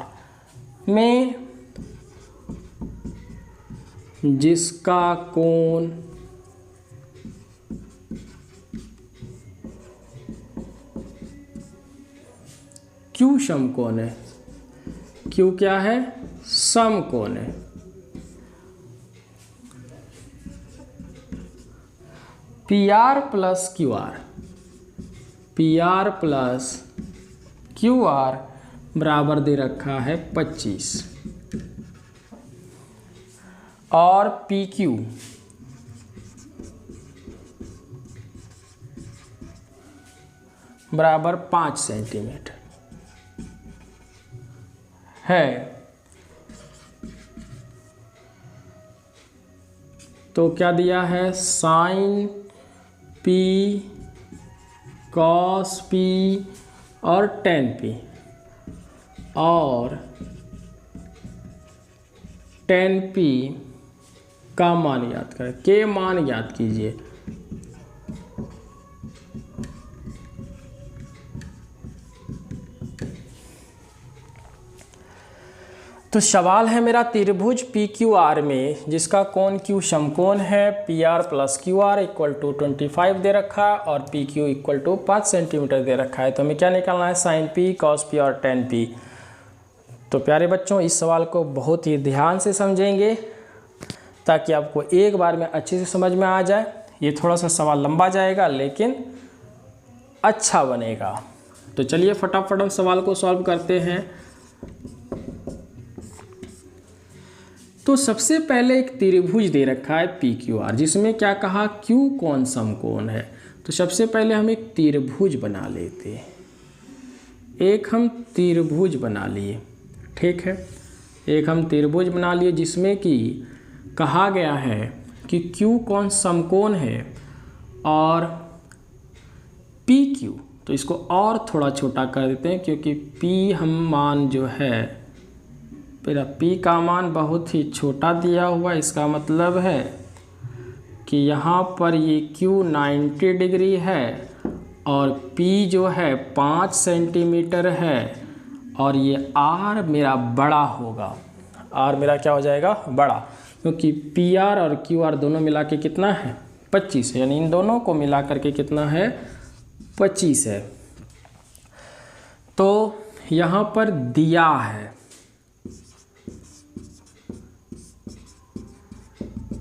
में जिसका कोण Q समकोण है, Q क्या है समकोण है, PR + QR, PR + QR बराबर दे रखा है 25 और PQ बराबर 5 सेंटीमीटर है। तो क्या दिया है, sin P, cos P और tan P, और tan P का मान याद करें, के मान याद कीजिए। तो सवाल है मेरा, त्रिभुज PQR में जिसका कोण Q समकोण है, PR + QR = 25 दे रखा है और PQ = 5 सेंटीमीटर दे रखा है। तो हमें क्या निकालना है, sin P, cos P और tan P। तो प्यारे बच्चों, इस सवाल को बहुत ही ध्यान से समझेंगे ताकि आपको एक बार में अच्छे से समझ में आ जाए। ये थोड़ा सा सवाल लंबा जाएगा लेकिन अच्छा बनेगा। तो चलिए फटाफट हम सवाल को सॉल्व करते हैं। तो सबसे पहले एक त्रिभुज दे रखा है PQR, जिसमें क्या कहा, Q कौन समकोण है। तो सबसे पहले हम एक त्रिभुज बना लेते हैं। एक हम त्रिभुज बना लिए, ठीक है, एक हम त्रिभुज बना लिए जिसमें कि कहा गया है कि Q कौन समकोण है और PQ, तो इसको और थोड़ा छोटा कर देते हैं क्योंकि P हम मान जो है, मेरा P का मान बहुत ही छोटा दिया हुआ। इसका मतलब है कि यहाँ पर ये Q 90 डिग्री है और P जो है 5 सेंटीमीटर है और ये R मेरा बड़ा होगा। R मेरा क्या हो जाएगा, बड़ा, क्योंकि PR और QR दोनों मिला के कितना है, 25 है, यानी इन दोनों को मिला करके कितना है, 25 है। तो यहाँ पर दिया है,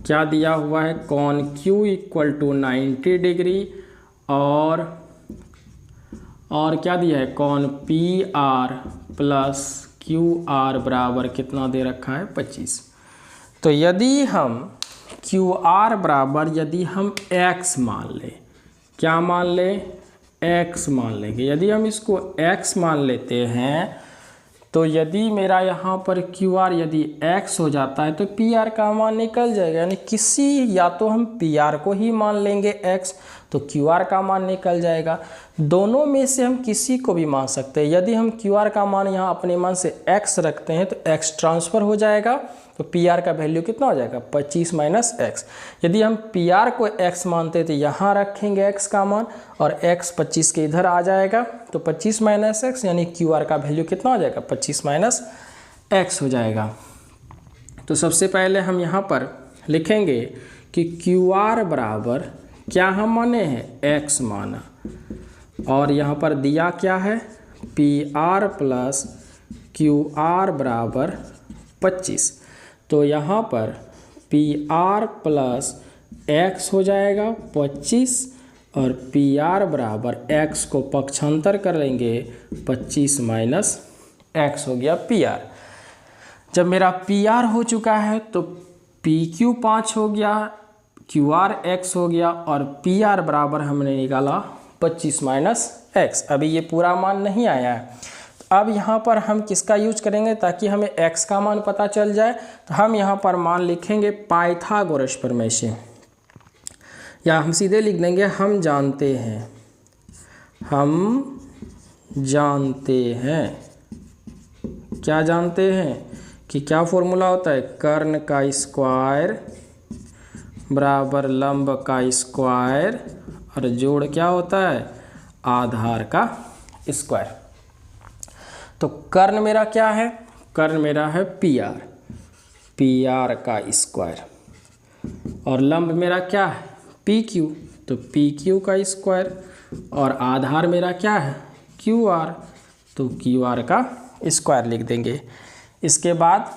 क्या दिया हुआ है, कॉन Q इक्वल टू 90 डिग्री और क्या दिया है, कॉन PR प्लस QR बराबर कितना दे रखा है, 25। तो यदि हम QR बराबर, यदि हम X मान लें, क्या मान लें, X मान लेंगे। यदि हम इसको X मान लेते हैं तो यदि मेरा यहाँ पर QR यदि X हो जाता है तो PR का मान निकल जाएगा, यानी किसी, या तो हम PR को ही मान लेंगे X तो QR का मान निकल जाएगा। दोनों में से हम किसी को भी मान सकते हैं। यदि हम QR का मान यहाँ अपने मान से X रखते हैं तो X ट्रांसफ़र हो जाएगा, तो PR का वैल्यू कितना हो जाएगा, 25 माइनस X। यदि हम PR को X मानते तो यहाँ रखेंगे X का मान और X 25 के इधर आ जाएगा, तो 25 माइनस X, यानी QR का वैल्यू कितना हो जाएगा, 25 माइनस X हो जाएगा। तो सबसे पहले हम यहाँ पर लिखेंगे कि QR बराबर, क्या हम माने हैं, X माना, और यहाँ पर दिया क्या है, PR प्लस QR बराबर 25। तो यहाँ पर PR प्लस X हो जाएगा 25 और PR बराबर X को पक्षांतर कर लेंगे, 25 माइनस X हो गया PR। जब मेरा PR हो चुका है तो PQ 5 हो गया, QR X हो गया और PR बराबर हमने निकाला 25 माइनस X। अभी ये पूरा मान नहीं आया है। अब यहाँ पर हम किसका यूज करेंगे ताकि हमें X का मान पता चल जाए, तो हम यहाँ पर मान लिखेंगे पाइथागोरस प्रमेय से, या हम सीधे लिख देंगे हम जानते हैं, क्या जानते हैं कि क्या फॉर्मूला होता है, कर्ण का स्क्वायर बराबर लंब का स्क्वायर और जोड़ क्या होता है, आधार का स्क्वायर। तो कर्ण मेरा क्या है, कर्ण मेरा है PR का स्क्वायर, और लंब मेरा क्या है, PQ, तो PQ का स्क्वायर, और आधार मेरा क्या है, QR, तो QR का स्क्वायर लिख देंगे। इसके बाद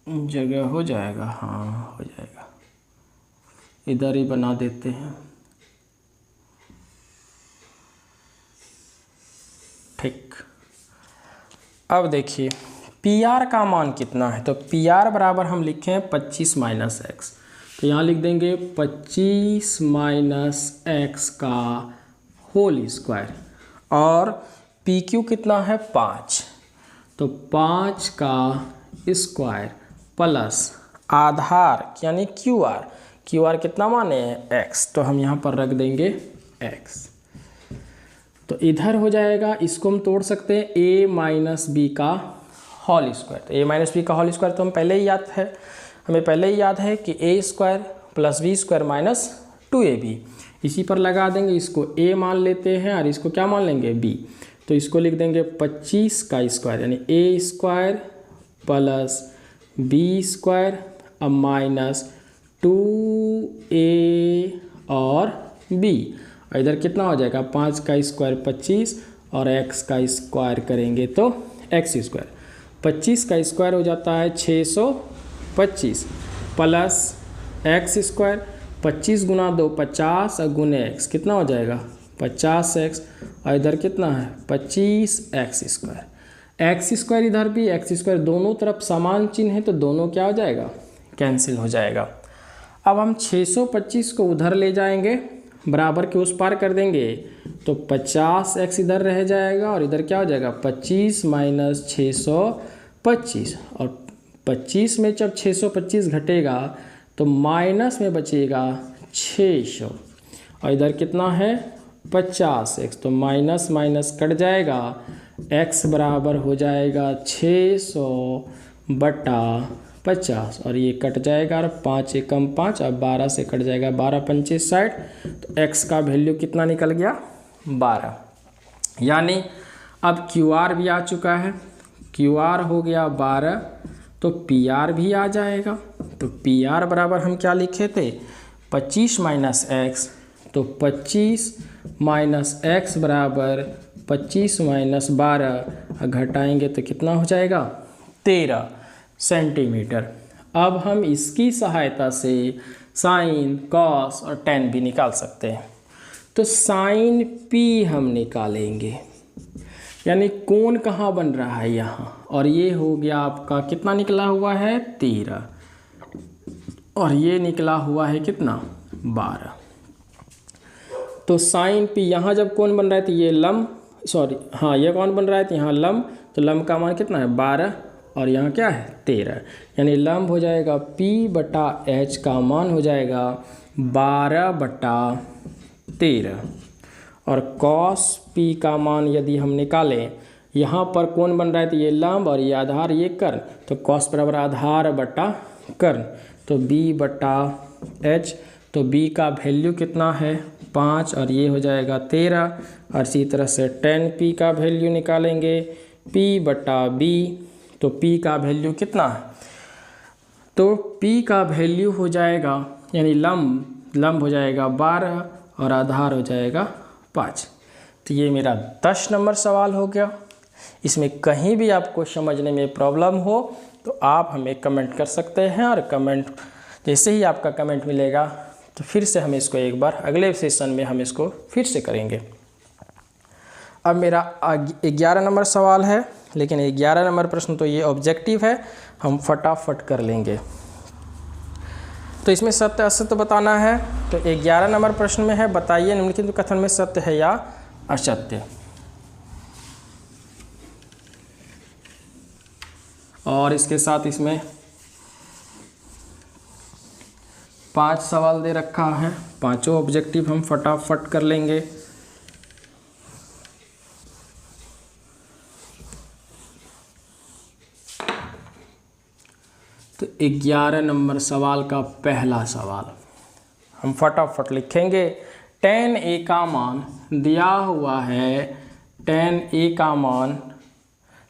जगह हो जाएगा, हाँ हो जाएगा, इधर ही बना देते हैं, ठीक। अब देखिए PR का मान कितना है, तो PR बराबर हम लिखे हैं 25 माइनस X, तो यहाँ लिख देंगे 25 माइनस X का होल स्क्वायर, और PQ कितना है 5, तो 5 का स्क्वायर प्लस आधार यानी QR कितना माने हैं X, तो हम यहाँ पर रख देंगे X। तो इधर हो जाएगा, इसको हम तोड़ सकते हैं a माइनस बी का होल स्क्वायर। तो a माइनस बी का होल स्क्वायर तो हमें पहले ही याद है कि a square plus B square minus 2ab। इसी पर लगा देंगे, इसको a मान लेते हैं और इसको क्या मान लेंगे, b। तो इसको लिख देंगे 25 का स्क्वायर यानी a square plus b square अब माइनस 2a और b। इधर कितना हो जाएगा, 5 का स्क्वायर 25 और x का स्क्वायर करेंगे तो x स्क्वायर। 25 का स्क्वायर हो जाता है 625 प्लस एक्स स्क्वायर, 25 गुना 2 50 और गुने एक्स कितना हो जाएगा 50x, और इधर कितना है 25x स्क्वायर। एक्स स्क्वायर इधर भी एक्स स्क्वायर, दोनों तरफ समान चिन्ह है तो दोनों क्या हो जाएगा कैंसिल हो जाएगा। अब हम 625 को उधर ले जाएंगे, बराबर के उस पार कर देंगे तो 50x इधर रह जाएगा और इधर क्या हो जाएगा 25 माइनस 625, और 25 में जब 625 घटेगा तो माइनस में बचेगा 600, और इधर कितना है 50x, तो माइनस माइनस कट जाएगा, x बराबर हो जाएगा 600 बटा 50, और ये कट जाएगा और 5 एकम 5 और 12 से कट जाएगा 12 पंचे 60, तो x का वैल्यू कितना निकल गया 12। यानी अब QR भी आ चुका है, QR हो गया 12, तो PR भी आ जाएगा। तो PR बराबर हम क्या लिखे थे 25 माइनस एक्स, तो 25 माइनस एक्स बराबर 25 माइनस 12, घटाएंगे तो कितना हो जाएगा 13 सेंटीमीटर। अब हम इसकी सहायता से साइन, कॉस और टेन भी निकाल सकते हैं। तो साइन P हम निकालेंगे, यानी कोण कहाँ बन रहा है यहाँ, और ये हो गया आपका कितना निकला हुआ है 13, और ये निकला हुआ है कितना 12। तो साइन P यहाँ जब कोण बन रहा है तो ये लंब, सॉरी हाँ ये कौन बन रहा है तो यहाँ लंब, तो लंब का मान कितना है 12 और यहाँ क्या है 13, यानी लंब हो जाएगा P बटा H का मान हो जाएगा 12 बटा 13, और कॉस P का मान यदि हम निकालें, यहाँ पर कोण बन रहा है तो ये लंब और ये आधार ये कर्ण, तो कॉस बराबर आधार बटा कर्ण, तो B बटा H, तो B का वैल्यू कितना है 5 और ये हो जाएगा 13, और इसी तरह से 10P का वैल्यू निकालेंगे P बटा B, तो P का वैल्यू कितना है, तो P का वैल्यू हो जाएगा यानी लंब हो जाएगा 12 और आधार हो जाएगा 5। तो ये मेरा 10 नंबर सवाल हो गया। इसमें कहीं भी आपको समझने में प्रॉब्लम हो तो आप हमें कमेंट कर सकते हैं, और कमेंट जैसे ही आपका कमेंट मिलेगा तो फिर से हम इसको एक बार अगले सेशन में हम इसको फिर से करेंगे। अब मेरा 11 नंबर सवाल है, लेकिन 11 नंबर प्रश्न तो ये ऑब्जेक्टिव है, हम फटाफट कर लेंगे। तो इसमें सत्य असत्य बताना है। तो 11 नंबर प्रश्न में है, बताइए निम्नलिखित कथन में सत्य है या असत्य। और इसके साथ इसमें 5 सवाल दे रखा है, पांचों ऑब्जेक्टिव हम फटाफट कर लेंगे। तो 11 नंबर सवाल का पहला सवाल हम फटाफट लिखेंगे। tan a का मान दिया हुआ है, tan a का मान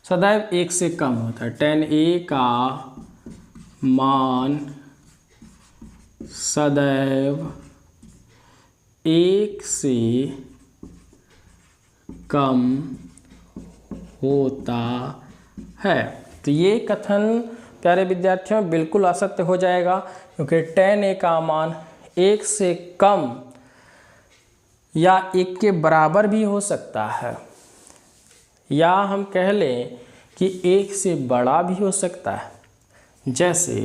सदैव 1 से कम होता है। tan a का मान सदैव 1 से कम होता है। तो ये कथन प्यारे विद्यार्थियों बिल्कुल असत्य हो जाएगा, क्योंकि tan a का मान 1 से कम या 1 के बराबर भी हो सकता है, या हम कह लें कि 1 से बड़ा भी हो सकता है। जैसे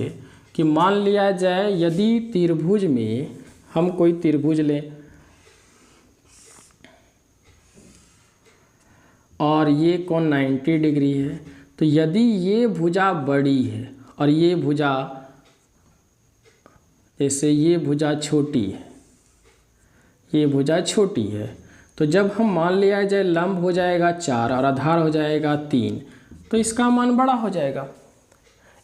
कि मान लिया जाए यदि त्रिभुज में हम कोई त्रिभुज लें और ये कोण 90 डिग्री है, तो यदि ये भुजा बड़ी है और ये भुजा जैसे ये भुजा छोटी है, ये भुजा छोटी है, तो जब हम मान लिया जाए लंब हो जाएगा 4 और आधार हो जाएगा 3, तो इसका मान बड़ा हो जाएगा,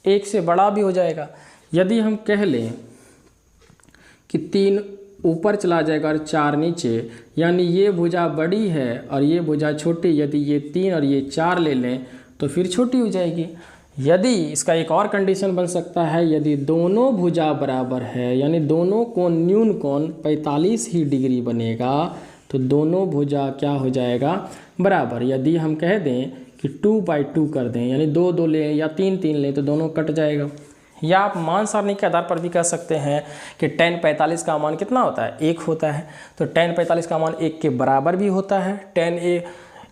1 से बड़ा भी हो जाएगा। यदि हम कह लें कि 3 ऊपर चला जाएगा और 4 नीचे, यानी ये भुजा बड़ी है और ये भुजा छोटी, यदि ये 3 और ये 4 ले लें तो फिर छोटी हो जाएगी। यदि इसका एक और कंडीशन बन सकता है, यदि दोनों भुजा बराबर है, यानी दोनों कोण न्यून कोण 45 ही डिग्री बनेगा, तो दोनों भुजा क्या हो जाएगा बराबर। यदि हम कह दें कि 2/2 कर दें, यानी 2 2 लें या 3 3 लें तो दोनों कट जाएगा। या आप मान सारणी के आधार पर भी कह सकते हैं कि tan 45 का मान कितना होता है, 1 होता है। तो tan 45 का मान 1 के बराबर भी होता है। tan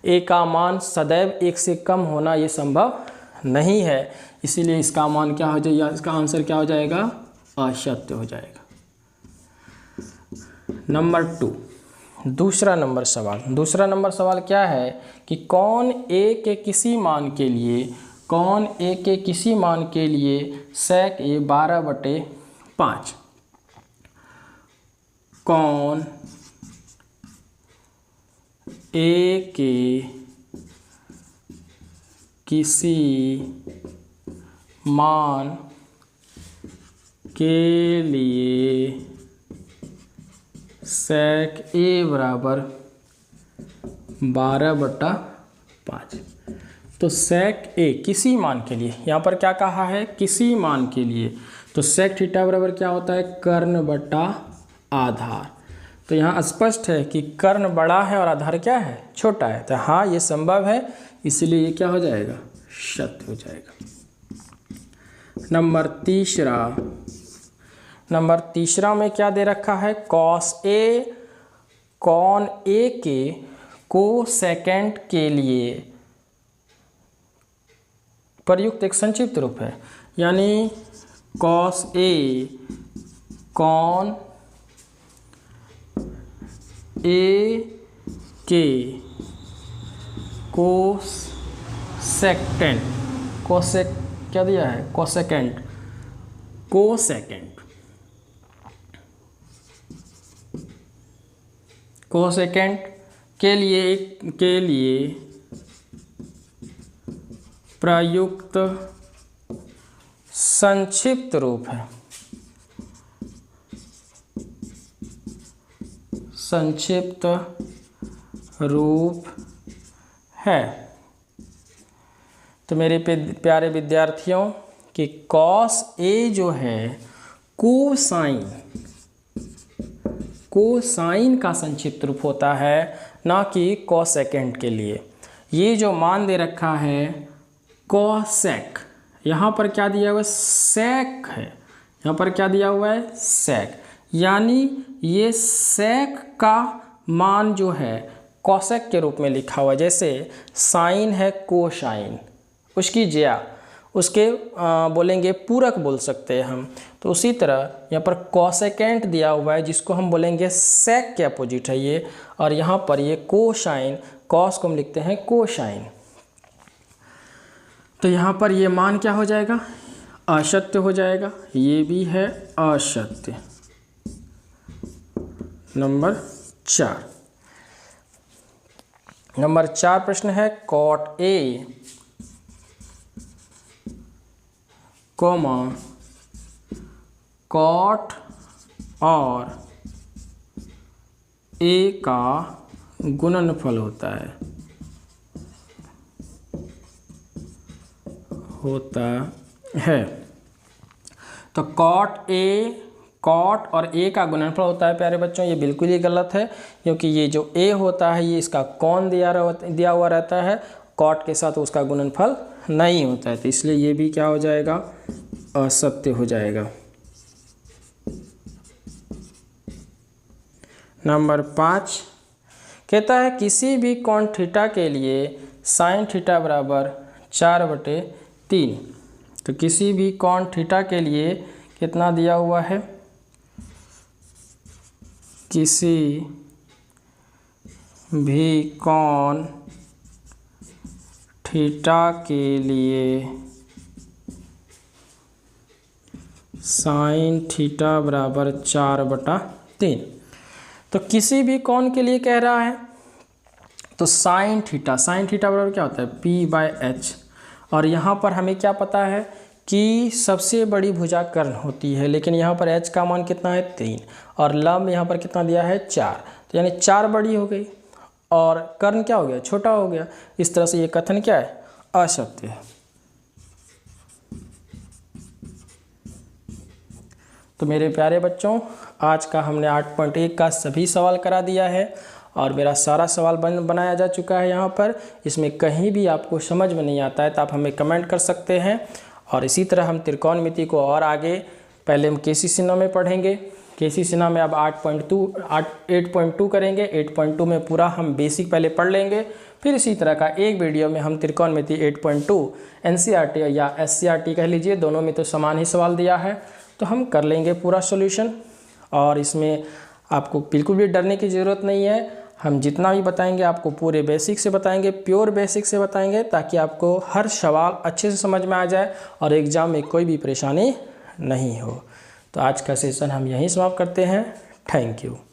a का मान सदैव 1 से कम होना ये संभव नहीं है, इसीलिए इसका मान क्या हो जाएगा, इसका आंसर क्या हो जाएगा, असत्य हो जाएगा। नंबर 2, दूसरा नंबर सवाल क्या है कि कौन a के किसी मान के लिए sec a 12/5, कौन a के किसी मान के लिए sec a बराबर 12/5। तो sec a किसी मान के लिए, यहाँ पर क्या कहा है, किसी मान के लिए, तो sec थीटा बराबर क्या होता है, कर्ण बटा आधार। तो यहाँ स्पष्ट है कि कर्ण बड़ा है और आधार क्या है, छोटा है। तो हाँ ये संभव है, इसलिए ये क्या हो जाएगा, सत्य हो जाएगा। नंबर तीसरा में क्या दे रखा है, cos a कॉन a के कोसेकेंट के लिए प्रयुक्त एक संक्षिप्त रूप है, यानी cos a कॉन a के क्या दिया है, कोसेकेंट के लिए प्रयुक्त संक्षिप्त रूप है। तो मेरे प्यारे विद्यार्थियों कि cos a जो है कोसाइन का संक्षिप्त रूप होता है, ना कि कोसेकेंट के लिए। ये जो मान दे रखा है कोसेक, यहाँ पर क्या दिया हुआ है, सेक है, यहाँ पर क्या दिया हुआ है, सेक, यानी ये सेक का मान जो है कोसेक के रूप में लिखा हुआ है। जैसे साइन है कोसाइन, उसकी ज्या उसके बोलेंगे पूरक बोल सकते हैं हम। तो उसी तरह यहाँ पर कोसेकेंट दिया हुआ है, जिसको हम बोलेंगे सेक के अपोजिट है ये, और यहाँ पर ये कोसाइन, कॉस को हम लिखते हैं कोसाइन। तो यहाँ पर ये मान क्या हो जाएगा, असत्य हो जाएगा, ये भी है असत्य। नंबर 4 प्रश्न है, cot a कॉमा cot और a का गुणनफल होता है। तो cot और a का गुणनफल होता है प्यारे बच्चों, ये बिल्कुल ही गलत है, क्योंकि ये जो a होता है ये इसका कौन दिया हुआ रहता है, cot के साथ उसका गुणनफल नहीं होता है। तो इसलिए ये भी क्या हो जाएगा, असत्य हो जाएगा। नंबर 5 कहता है किसी भी कोण थीटा के लिए साइन थीटा बराबर 4/3। तो किसी भी कोण थीटा के लिए कितना दिया हुआ है, किसी भी कोण थीटा के लिए साइन थीटा बराबर 4/3। तो किसी भी कोण के लिए कह रहा है, तो साइन थीटा बराबर क्या होता है, P/h। और यहाँ पर हमें क्या पता है कि सबसे बड़ी भुजा कर्ण होती है, लेकिन यहाँ पर h का मान कितना है, 3, और लंब यहाँ पर कितना दिया है, 4। तो यानी 4 बड़ी हो गई और कर्ण क्या हो गया, छोटा हो गया। इस तरह से ये कथन क्या है, असत्य है। तो मेरे प्यारे बच्चों, आज का हमने 8.1 का सभी सवाल करा दिया है, और मेरा सारा सवाल बनाया जा चुका है यहाँ पर। इसमें कहीं भी आपको समझ में नहीं आता है तो आप हमें कमेंट कर सकते हैं। और इसी तरह हम त्रिकोणमिति को और आगे पहले हम केसी सिन्हा में पढ़ेंगे। केसी सिन्हा में अब 8.2 करेंगे। 8.2 में पूरा हम बेसिक पहले पढ़ लेंगे, फिर इसी तरह का एक वीडियो में हम त्रिकोणमिति 8.2 एनसीईआरटी या एससीईआरटी कह लीजिए, दोनों में तो समान ही सवाल दिया है, तो हम कर लेंगे पूरा सॉल्यूशन। और इसमें आपको बिल्कुल भी डरने की ज़रूरत नहीं है। हम जितना भी बताएंगे आपको पूरे बेसिक से बताएंगे, प्योर बेसिक से बताएंगे, ताकि आपको हर सवाल अच्छे से समझ में आ जाए और एग्ज़ाम में कोई भी परेशानी नहीं हो। तो आज का सेशन हम यहीं समाप्त करते हैं। Thank you.